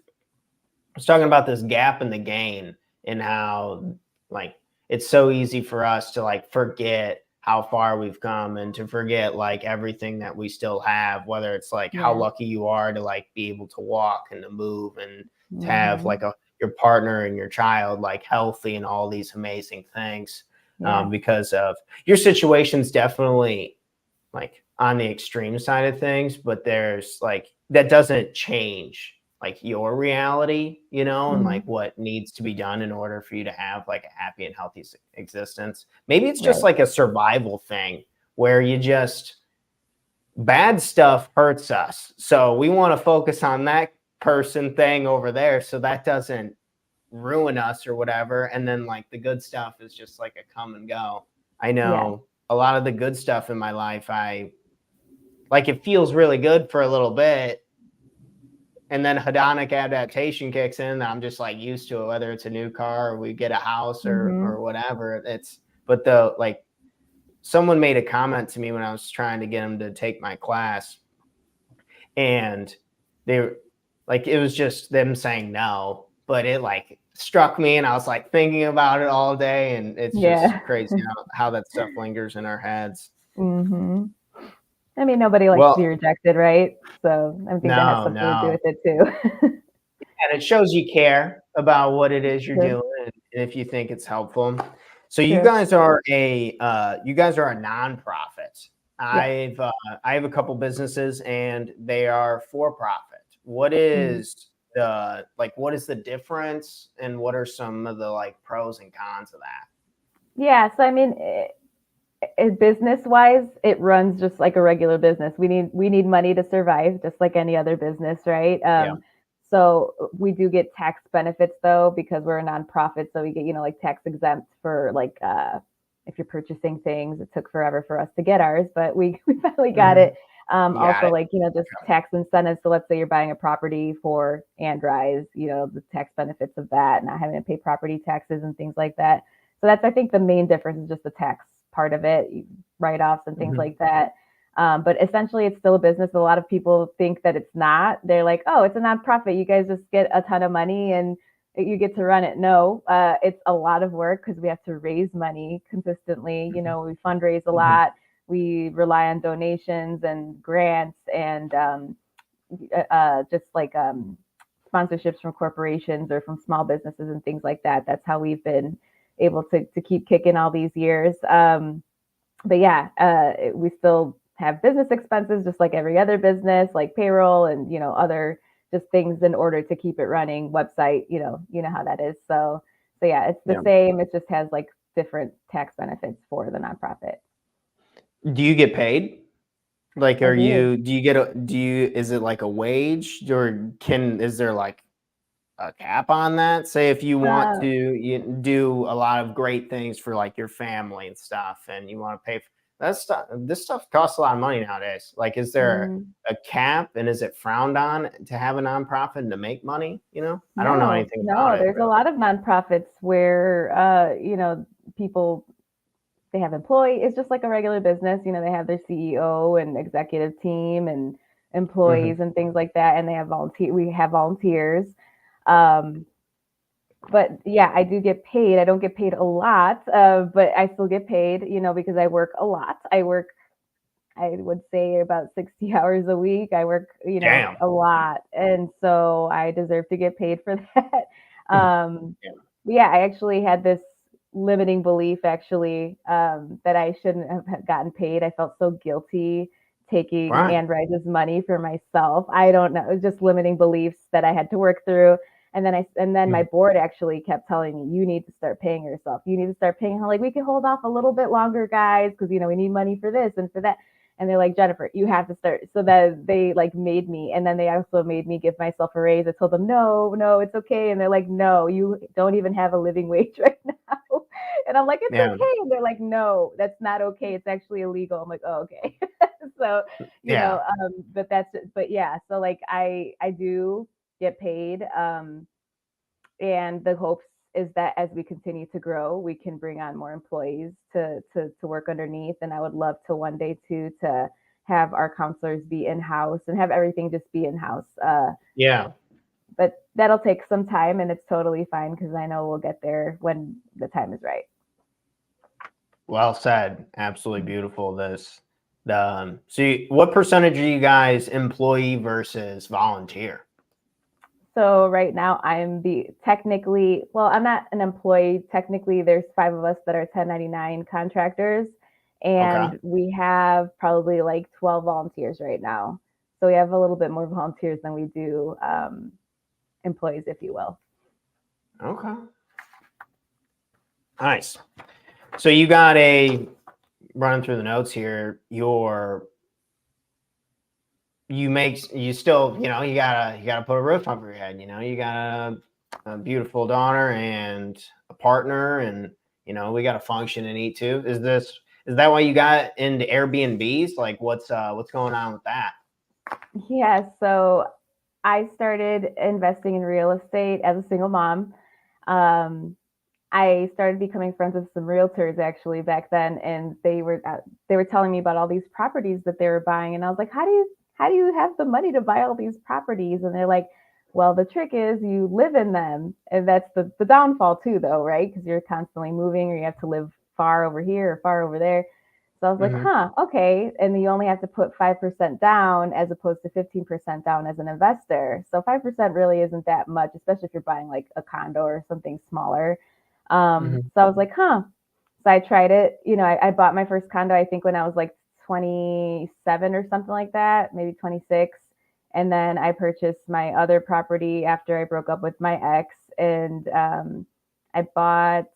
was talking about this gap in the gain, and how, like, it's so easy for us to like forget how far we've come, and to forget like everything that we still have, whether it's like how Yeah. lucky you are to like be able to walk and to move, and to have Hmm. like your partner and your child like healthy, and all these amazing things. Yeah. Because of your situation's definitely like on the extreme side of things, but there's like, that doesn't change like your reality, and like Hmm. what needs to be done in order for you to have like a happy and healthy existence. Maybe it's just Right. like a survival thing, where bad stuff hurts us. So we want to focus on that person thing over there, so that doesn't ruin us or whatever. And then like the good stuff is just like a come and go. I Yeah. know a lot of the good stuff in my life, like, it feels really good for a little bit, and then hedonic adaptation kicks in. I'm just like used to it, whether it's a new car or we get a house, or Hmm. whatever. But the like, someone made a comment to me when I was trying to get them to take my class, and they like, it was just them saying no, but it like struck me, and I was like thinking about it all day, and it's just Yeah. crazy how that stuff lingers in our heads. Hmm. I mean, nobody likes to be Well, rejected, right? So I think that has no, something to do no. with it too. And it shows you care. about what it is you're Sure. doing and if you think it's helpful. So you Sure. guys are a nonprofit. Yes. I have a couple businesses and they are for profit. What Mm. is what is the difference and what are some of the like pros and cons of that? Yeah. So I mean, business wise, it runs just like a regular business. We need money to survive, just like any other business, right? Yeah. So we do get tax benefits though because we're a nonprofit, so we get like tax exempt for like if you're purchasing things. It took forever for us to get ours, but we finally got Mhm. it. You got Also, it. like just tax incentives. So let's say you're buying a property for Andrise, the tax benefits of that, not having to pay property taxes and things like that. So that's I think the main difference is just the tax part of it, write-offs and things Mhm. like that. But essentially, it's still a business. A lot of people think that it's not. They're like, "Oh, it's a nonprofit. You guys just get a ton of money and you get to run it." No, it's a lot of work because we have to raise money consistently. Mhm. We fundraise a Mhm. lot. We rely on donations and grants and just like sponsorships from corporations or from small businesses and things like that. That's how we've been able to keep kicking all these years. But yeah, we still have business expenses just like every other business, like payroll and other just things in order to keep it running. Website, you know how that is. So yeah, it's the Yeah. same. It just has like different tax benefits for the nonprofit. Do you get paid? Like, I do. is it like a wage or is there like a cap on that? Say if you want Uh, to do a lot of great things for like your family and stuff and you want to pay for that stuff. This stuff costs a lot of money nowadays. Like, is there mm, a cap and is it frowned on to have a nonprofit and to make money? I don't know no, anything about no. it There's a really. lot of nonprofits where people they have employee. It's just like a regular business. They have their CEO and executive team and Mhm. employees and things like that. And they have we have volunteers. Um, but yeah, I do get paid. I don't get paid a lot, but I still get paid, because I work a lot. I would say about 60 hours a week. I work, Damn. a lot. And so I deserve to get paid for that. Um, Yeah. yeah, I actually had this limiting belief actually that I shouldn't have gotten paid. I felt so guilty taking Right. Anne Rice's money for myself. I don't know, it was just limiting beliefs that I had to work through. And then my Mhm. board actually kept telling me, you need to start paying yourself. You need to start paying her. Like, we can hold off a little bit longer, guys, because we need money for this and for that. And they're like, Jennifer, you have to start. So that they like made me, and then they also made me give myself a raise. I told them, no, no, it's okay. And they're like, no, you don't even have a living wage right now. And I'm like, it's Yeah. okay. And they're like, no, that's not okay. It's actually illegal. I'm like, oh, okay. So, Yeah. but yeah. So like I do get paid. And the hopes is that as we continue to grow, we can bring on more employees to work underneath. And I would love to one day too to have our counselors be in house and have everything just be in house. Yeah. But that'll take some time, and it's totally fine because I know we'll get there when the time is right. Well said. Absolutely beautiful. What percentage are you guys employee versus volunteer? So right now I'm the technically, well, I'm not an employee. Technically, there's 5 of us that are 1099 contractors, Okay. and we have probably like 12 volunteers right now. So we have a little bit more volunteers than we do employees, if you will. Okay. Nice. So you got a running through the notes here. You still, you gotta put a roof over your head. You got a beautiful daughter and a partner, and we got to function and eat too. Is that why you got into Airbnbs? Like, what's going on with that? Yeah, so I started investing in real estate as a single mom. Um, I started becoming friends with some realtors actually back then, and they were telling me about all these properties that they were buying, and I was like, how do you have the money to buy all these properties? And they're like, well, the trick is you live in them, and that's the downfall too, though, right? Because you're constantly moving, or you have to live far over here or far over there. So I was like, huh, okay. And you only have to put 5% down as opposed to 15% down as an investor. So 5% really isn't that much, especially if you're buying like a condo or something smaller. So I was like, huh. So I tried it. You know, I bought my first condo, I think when I was like 27 or something like that, maybe 26. And then I purchased my other property after I broke up with my ex. And I bought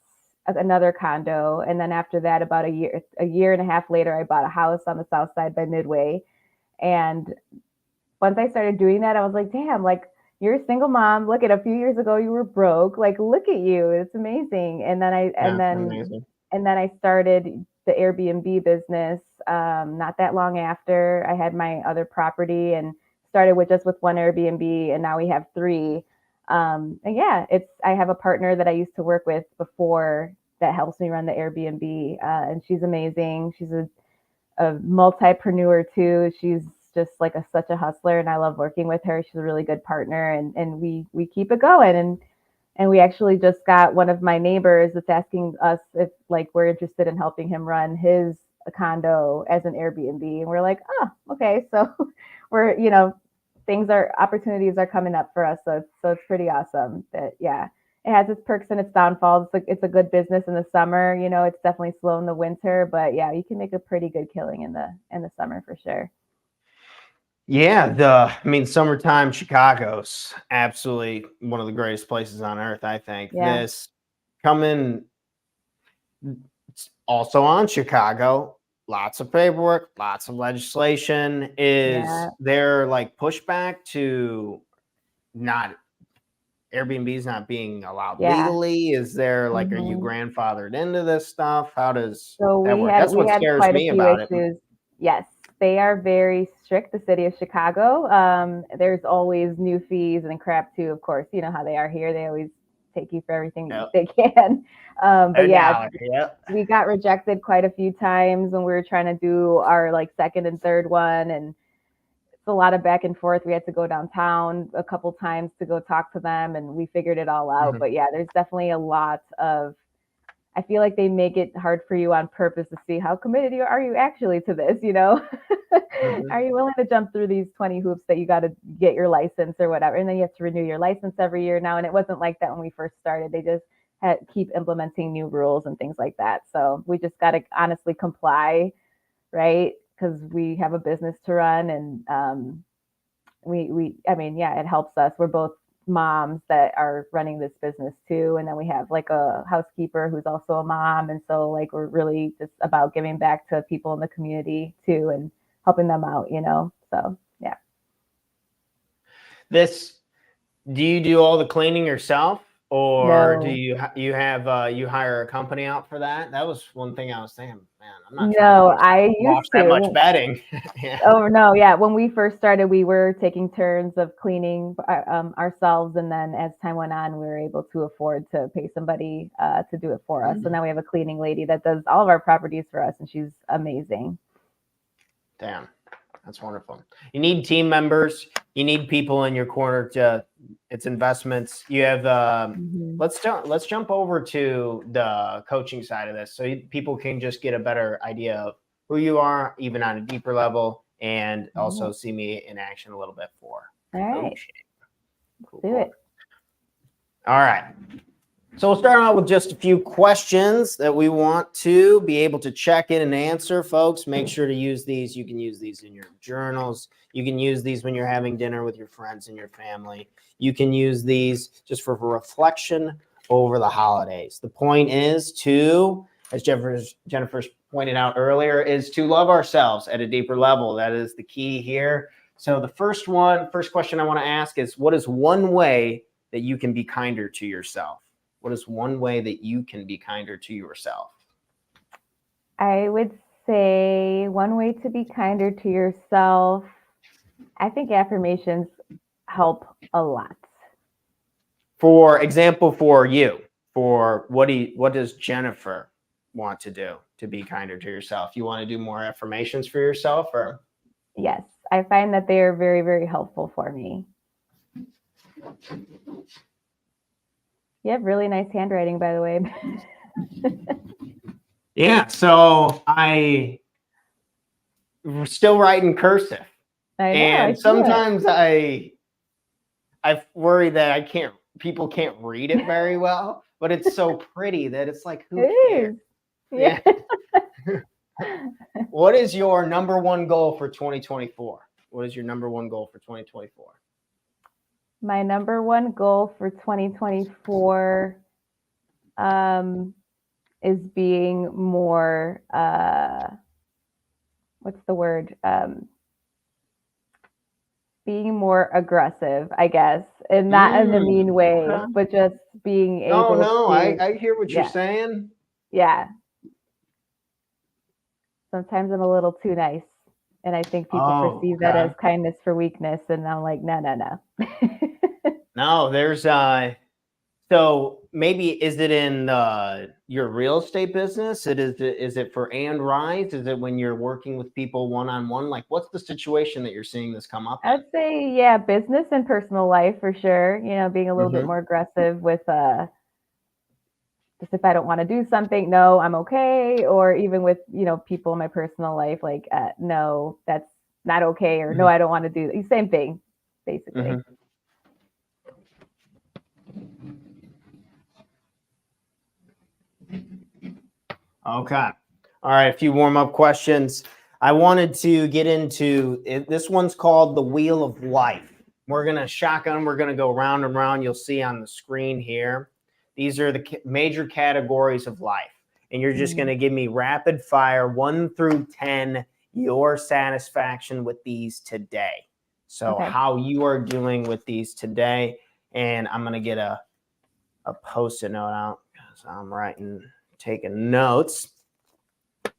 another condo. And then after that, about a year and a half later, I bought a house on the south side by Midway. And once I started doing that, I was like, damn, like you're a single mom. Look at a few years ago, you were broke. Like, look at you. It's amazing. And then I started the Airbnb business not that long after I had my other property, and started with just with one Airbnb, and now we have 3. And yeah, I have a partner that I used to work with before that helps me run the Airbnb, and she's amazing. She's a multipreneur too. She's just like such a hustler, and I love working with her. She's a really good partner, and we keep it going. And we actually just got one of my neighbors that's asking us if like we're interested in helping him run his condo as an Airbnb. And we're like, oh, okay. So we're, you know, opportunities are coming up for us. So it's pretty awesome that, yeah, it has its perks and its downfalls. It's a good business in the summer. You know, it's definitely slow in the winter, but yeah, you can make a pretty good killing in the summer for sure. Yeah, summertime Chicago's absolutely one of the greatest places on earth, I think. Yeah. This coming also on Chicago, lots of paperwork, lots of legislation. Is there like pushback to not Airbnb's not being allowed legally? Is there like, are you grandfathered into this stuff? How does that work? That's what scares me about it. Yes, they are very strict, the city of Chicago. There's always new fees and crap too, of course. You know how they are here. They always take you for everything they can. But yeah, we got rejected quite a few times when we were trying to do our like second and third one. And it's a lot of back and forth. We had to go downtown a couple times to go talk to them, and we figured it all out. But yeah, there's definitely a lot of, I feel like they make it hard for you on purpose to see how committed are you actually to this, you know? Are you willing to jump through these 20 hoops that you got to get your license or whatever? And then you have to renew your license every year now. And it wasn't like that when we first started. They just keep implementing new rules and things like that. So we just got to honestly comply, right? Because we have a business to run, and it helps us. We're both moms that are running this business too, and then we have like a housekeeper who's also a mom, and so like we're really just about giving back to people in the community too and helping them out, you know. So yeah. Do you do all the cleaning yourself, or do you hire a company out for that? That was one thing I was saying, man, I'm not trying to watch that much bedding. Oh no, yeah. When we first started, we were taking turns of cleaning ourselves, and then as time went on, we were able to afford to pay somebody to do it for us. So now we have a cleaning lady that does all of our properties for us, and she's amazing. Damn, that's wonderful. You need team members. You need people in your corner to. It's investments. You have. Let's jump over to the coaching side of this, so people can just get a better idea of who you are, even on a deeper level, and also see me in action a little bit for. All right. Cool. Do it. All right. So we'll start out with just a few questions that we want to be able to check in and answer, folks. Make sure to use these. You can use these in your journals. You can use these when you're having dinner with your friends and your family. You can use these just for reflection over the holidays. The point is to, as Jennifer's pointed out earlier, is to love ourselves at a deeper level. That is the key here. So the first question I want to ask is, what is one way that you can be kinder to yourself? What is one way that you can be kinder to yourself? I would say one way to be kinder to yourself, I think affirmations help a lot. For example, for you, what does Jennifer want to do to be kinder to yourself? You want to do more affirmations for yourself, or? Yes, I find that they are very, very helpful for me. You have really nice handwriting, by the way. Yeah, so I still writing cursive. I know. And I see it. sometimes I worry that people can't read it very well, but it's so pretty that it's like, who It cares? is. Yeah. What is your number one goal for 2024? What is your number one goal for 2024? My number one goal for 2024 is being more, what's the word? Being more aggressive, I guess, and not in a mean way, Okay. but just being able to. I hear what you're Yeah. saying. Yeah. Sometimes I'm a little too nice, and I think people perceive that as kindness for weakness, and I'm like, no. No, there's so maybe is it in your real estate business? Is it for and rise? Is it when you're working with people one-on-one? Like, what's the situation that you're seeing this come up in? I'd say, yeah, business and personal life for sure. Being a little bit more aggressive with just if I don't want to do something, no, I'm okay. Or even with, people in my personal life, like, no, that's not okay. Or no, I don't want to do the same thing, basically. Okay. All right. A few warm-up questions. I wanted to get into it. This one's called the Wheel of Life. We're going to shotgun. We're going to go round and round. You'll see on the screen here. These are the major categories of life. And you're just going to give me rapid fire 1 through 10, your satisfaction with these today. So how you are doing with these today. And I'm going to get a Post-it note out because I'm taking notes.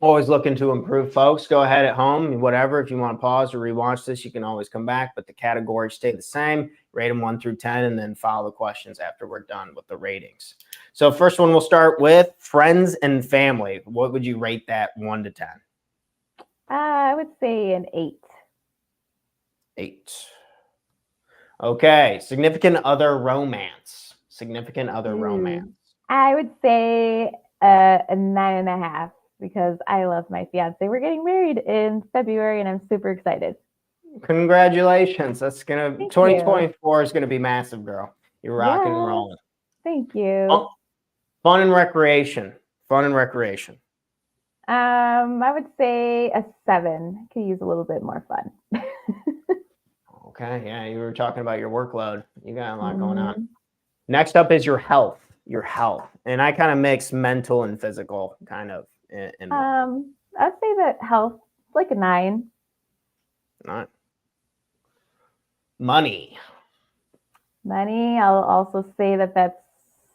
Always looking to improve, folks. Go ahead at home, whatever. If you want to pause or rewatch this, you can always come back, but the categories stay the same. Rate them 1 through 10, and then follow the questions after we're done with the ratings. So first one, we'll start with friends and family. What would you rate that 1 to 10? I would say an 8. 8. Okay. Significant other romance. Significant other romance. I would say a 9.5 because I love my fiance. We're getting married in February, and I'm super excited. Congratulations. 2024 is gonna be massive, girl. You're rocking and rolling. Thank you. Oh, fun and recreation. I would say a 7. Could use a little bit more fun. Okay, yeah, you were talking about your workload. You got a lot going on. Next up is your health. And I kind of mix mental and physical kind of in I'd say that health like a 9. Not money. I'll also say that that's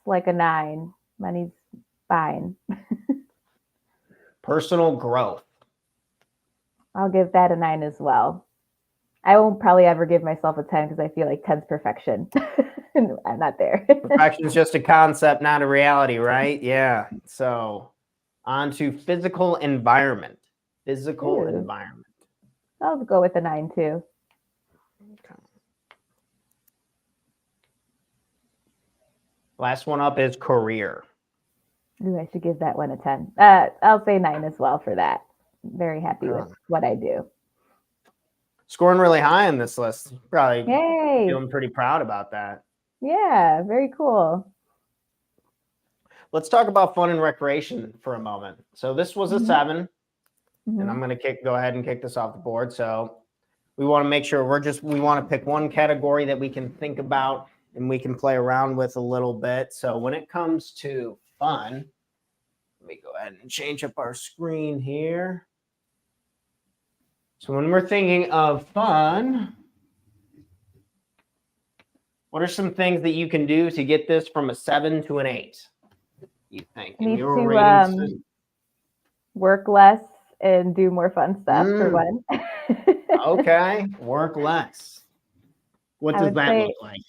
like a 9. Money's fine. Personal growth. I'll give that a 9 as well. I won't probably ever give myself a 10 because I feel like 10's perfection. I'm not there. Perfection is just a concept, not a reality, right? Yeah. So on to physical environment. I'll go with a 9 too. Okay. Last one up is career. Ooh, I should give that one a 10. I'll say 9 as well for that. Very happy with what I do. Scoring really high on this list. Probably Yay. feeling pretty proud about that. Yeah, very cool. Let's talk about fun and recreation for a moment. So this was a 7, and I'm going to go ahead and kick this off the board. So we want to make sure we want to pick one category that we can think about and we can play around with a little bit. So when it comes to fun, let me go ahead and change up our screen here. So when we're thinking of fun, what are some things that you can do to get this from a 7 to an 8? You think? Need to work less and do more fun stuff for one. Okay, work less. What does that look like?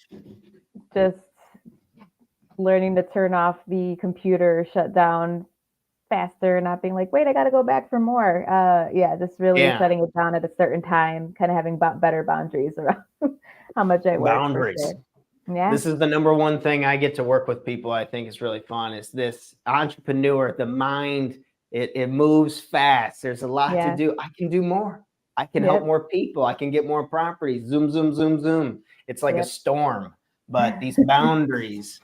Just learning to turn off the computer, shut down faster, not being like, wait, I got to go back for more. Just really shutting it down at a certain time, kind of having better boundaries around how much I work. Boundaries. For sure. Yeah. This is the number one thing I get to work with people. I think is really fun. Is this entrepreneur, the mind, it moves fast. There's a lot to do. I can do more. I can help more people. I can get more properties. Zoom, zoom, zoom, zoom. It's like a storm, but these boundaries.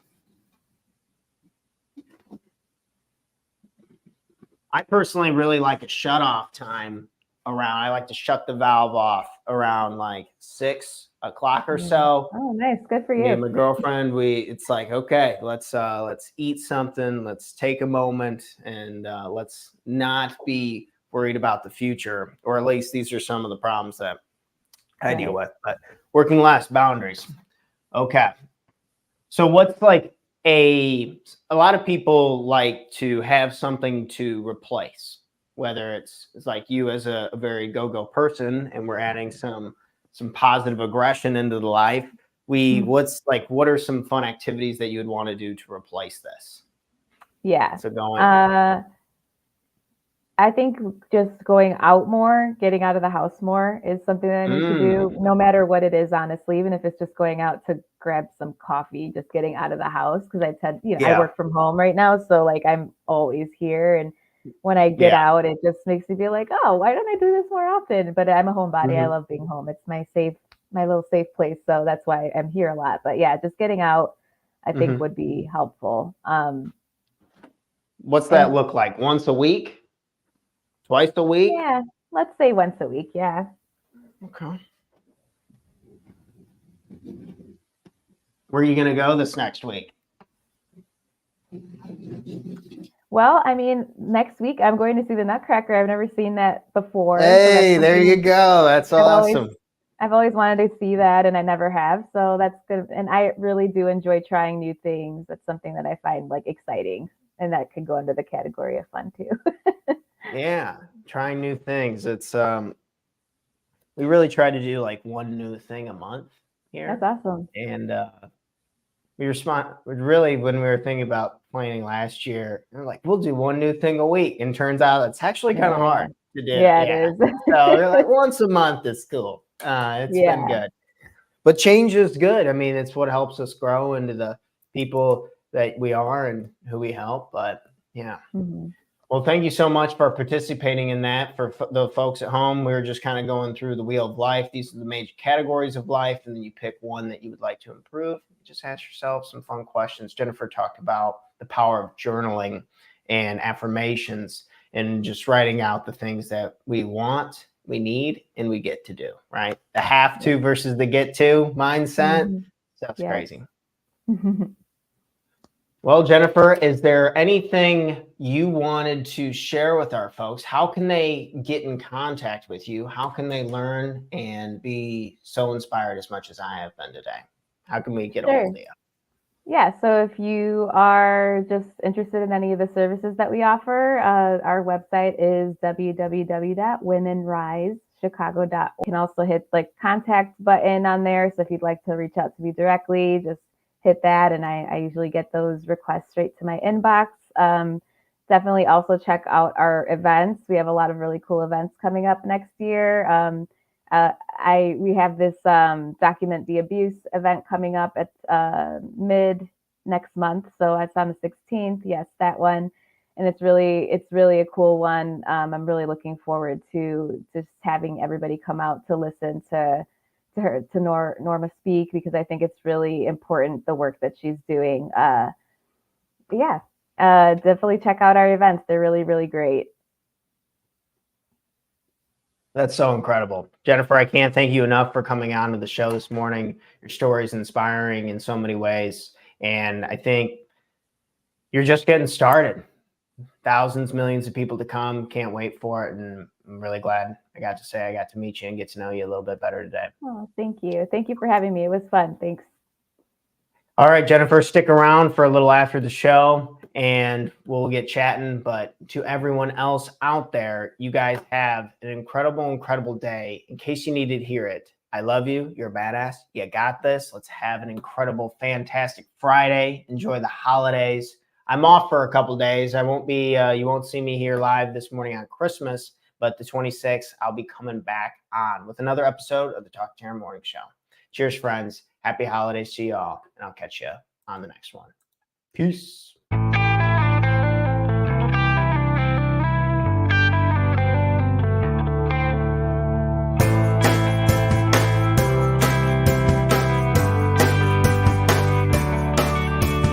I personally really like a shut off time around. I like to shut the valve off around like 6 o'clock or so. Oh, nice. Good for you. Me and my girlfriend, it's like, okay, let's eat something. Let's take a moment and let's not be worried about the future, or at least these are some of the problems that I deal with. But working less, boundaries. Okay. So what's like a lot of people like to have something to replace, whether it's like you as a very go-go person and we're adding some positive aggression into the life. What are some fun activities that you would want to do to replace this? Yeah. So going. I think just going out more, getting out of the house more is something that I need to do, no matter what it is, honestly, even if it's just going out to grab some coffee, just getting out of the house. Cause I said, I work from home right now. So like I'm always here. And when I get out, it just makes me feel like, oh, why don't I do this more often? But I'm a homebody. I love being home. It's my little safe place. So that's why I'm here a lot. But yeah, just getting out, I think would be helpful. What's that look like? Once a week? Twice a week? Yeah, let's say once a week. Yeah. Okay. Where are you going to go this next week? Well, I mean, next week I'm going to see the Nutcracker. I've never seen that before. Hey, so there you go. That's awesome. I've always wanted to see that, and I never have. So that's good. And I really do enjoy trying new things. That's something that I find like exciting, and that could go under the category of fun too. Yeah, trying new things. It's we really try to do like one new thing a month here. That's awesome. And we really, when we were thinking about planning last year, we were like, we'll do one new thing a week. And turns out it's actually kind of hard to do. Yeah, it is. So they're like, once a month is cool. It's been good. But change is good. I mean, it's what helps us grow into the people that we are and who we help. But yeah. Well, thank you so much for participating in that. For the folks at home, we were just kind of going through the wheel of life. These are the major categories of life, and then you pick one that you would like to improve. Just ask yourself some fun questions. Jennifer talked about the power of journaling and affirmations and just writing out the things that we want, we need, and we get to do, right? The have to versus the get to mindset. That's crazy. Well, Jennifer, is there anything you wanted to share with our folks? How can they get in contact with you? How can they learn and be so inspired as much as I have been today? How can we get a hold of you? Yeah, so if you are just interested in any of the services that we offer, our website is www.womenrisechicago.org. You can also hit like contact button on there. So if you'd like to reach out to me directly, just hit that, and I usually get those requests straight to my inbox. Definitely also check out our events. We have a lot of really cool events coming up next year. We have this Document the Abuse event coming up at mid next month, so it's on the 16th. Yes, that one, and it's really a cool one. I'm really looking forward to just having everybody come out to listen to Norma speak, because I think it's really important, the work that she's doing. Definitely check out our events. They're really, really great. That's so incredible. Jennifer, I can't thank you enough for coming on to the show this morning. Your story is inspiring in so many ways. And I think you're just getting started. Thousands, millions of people to come. Can't wait for it. And I'm really glad I got to meet you and get to know you a little bit better today. Oh, thank you. Thank you for having me. It was fun. Thanks. All right, Jennifer, stick around for a little after the show and we'll get chatting. But to everyone else out there, you guys have an incredible, incredible day. In case you needed to hear it, I love you. You're a badass. You got this. Let's have an incredible, fantastic Friday. Enjoy the holidays. I'm off for a couple days. I won't be, you won't see me here live this morning on Christmas, but the 26th, I'll be coming back on with another episode of the Talk to Taryn Morning Show. Cheers, friends. Happy holidays to you all, and I'll catch you on the next one. Peace.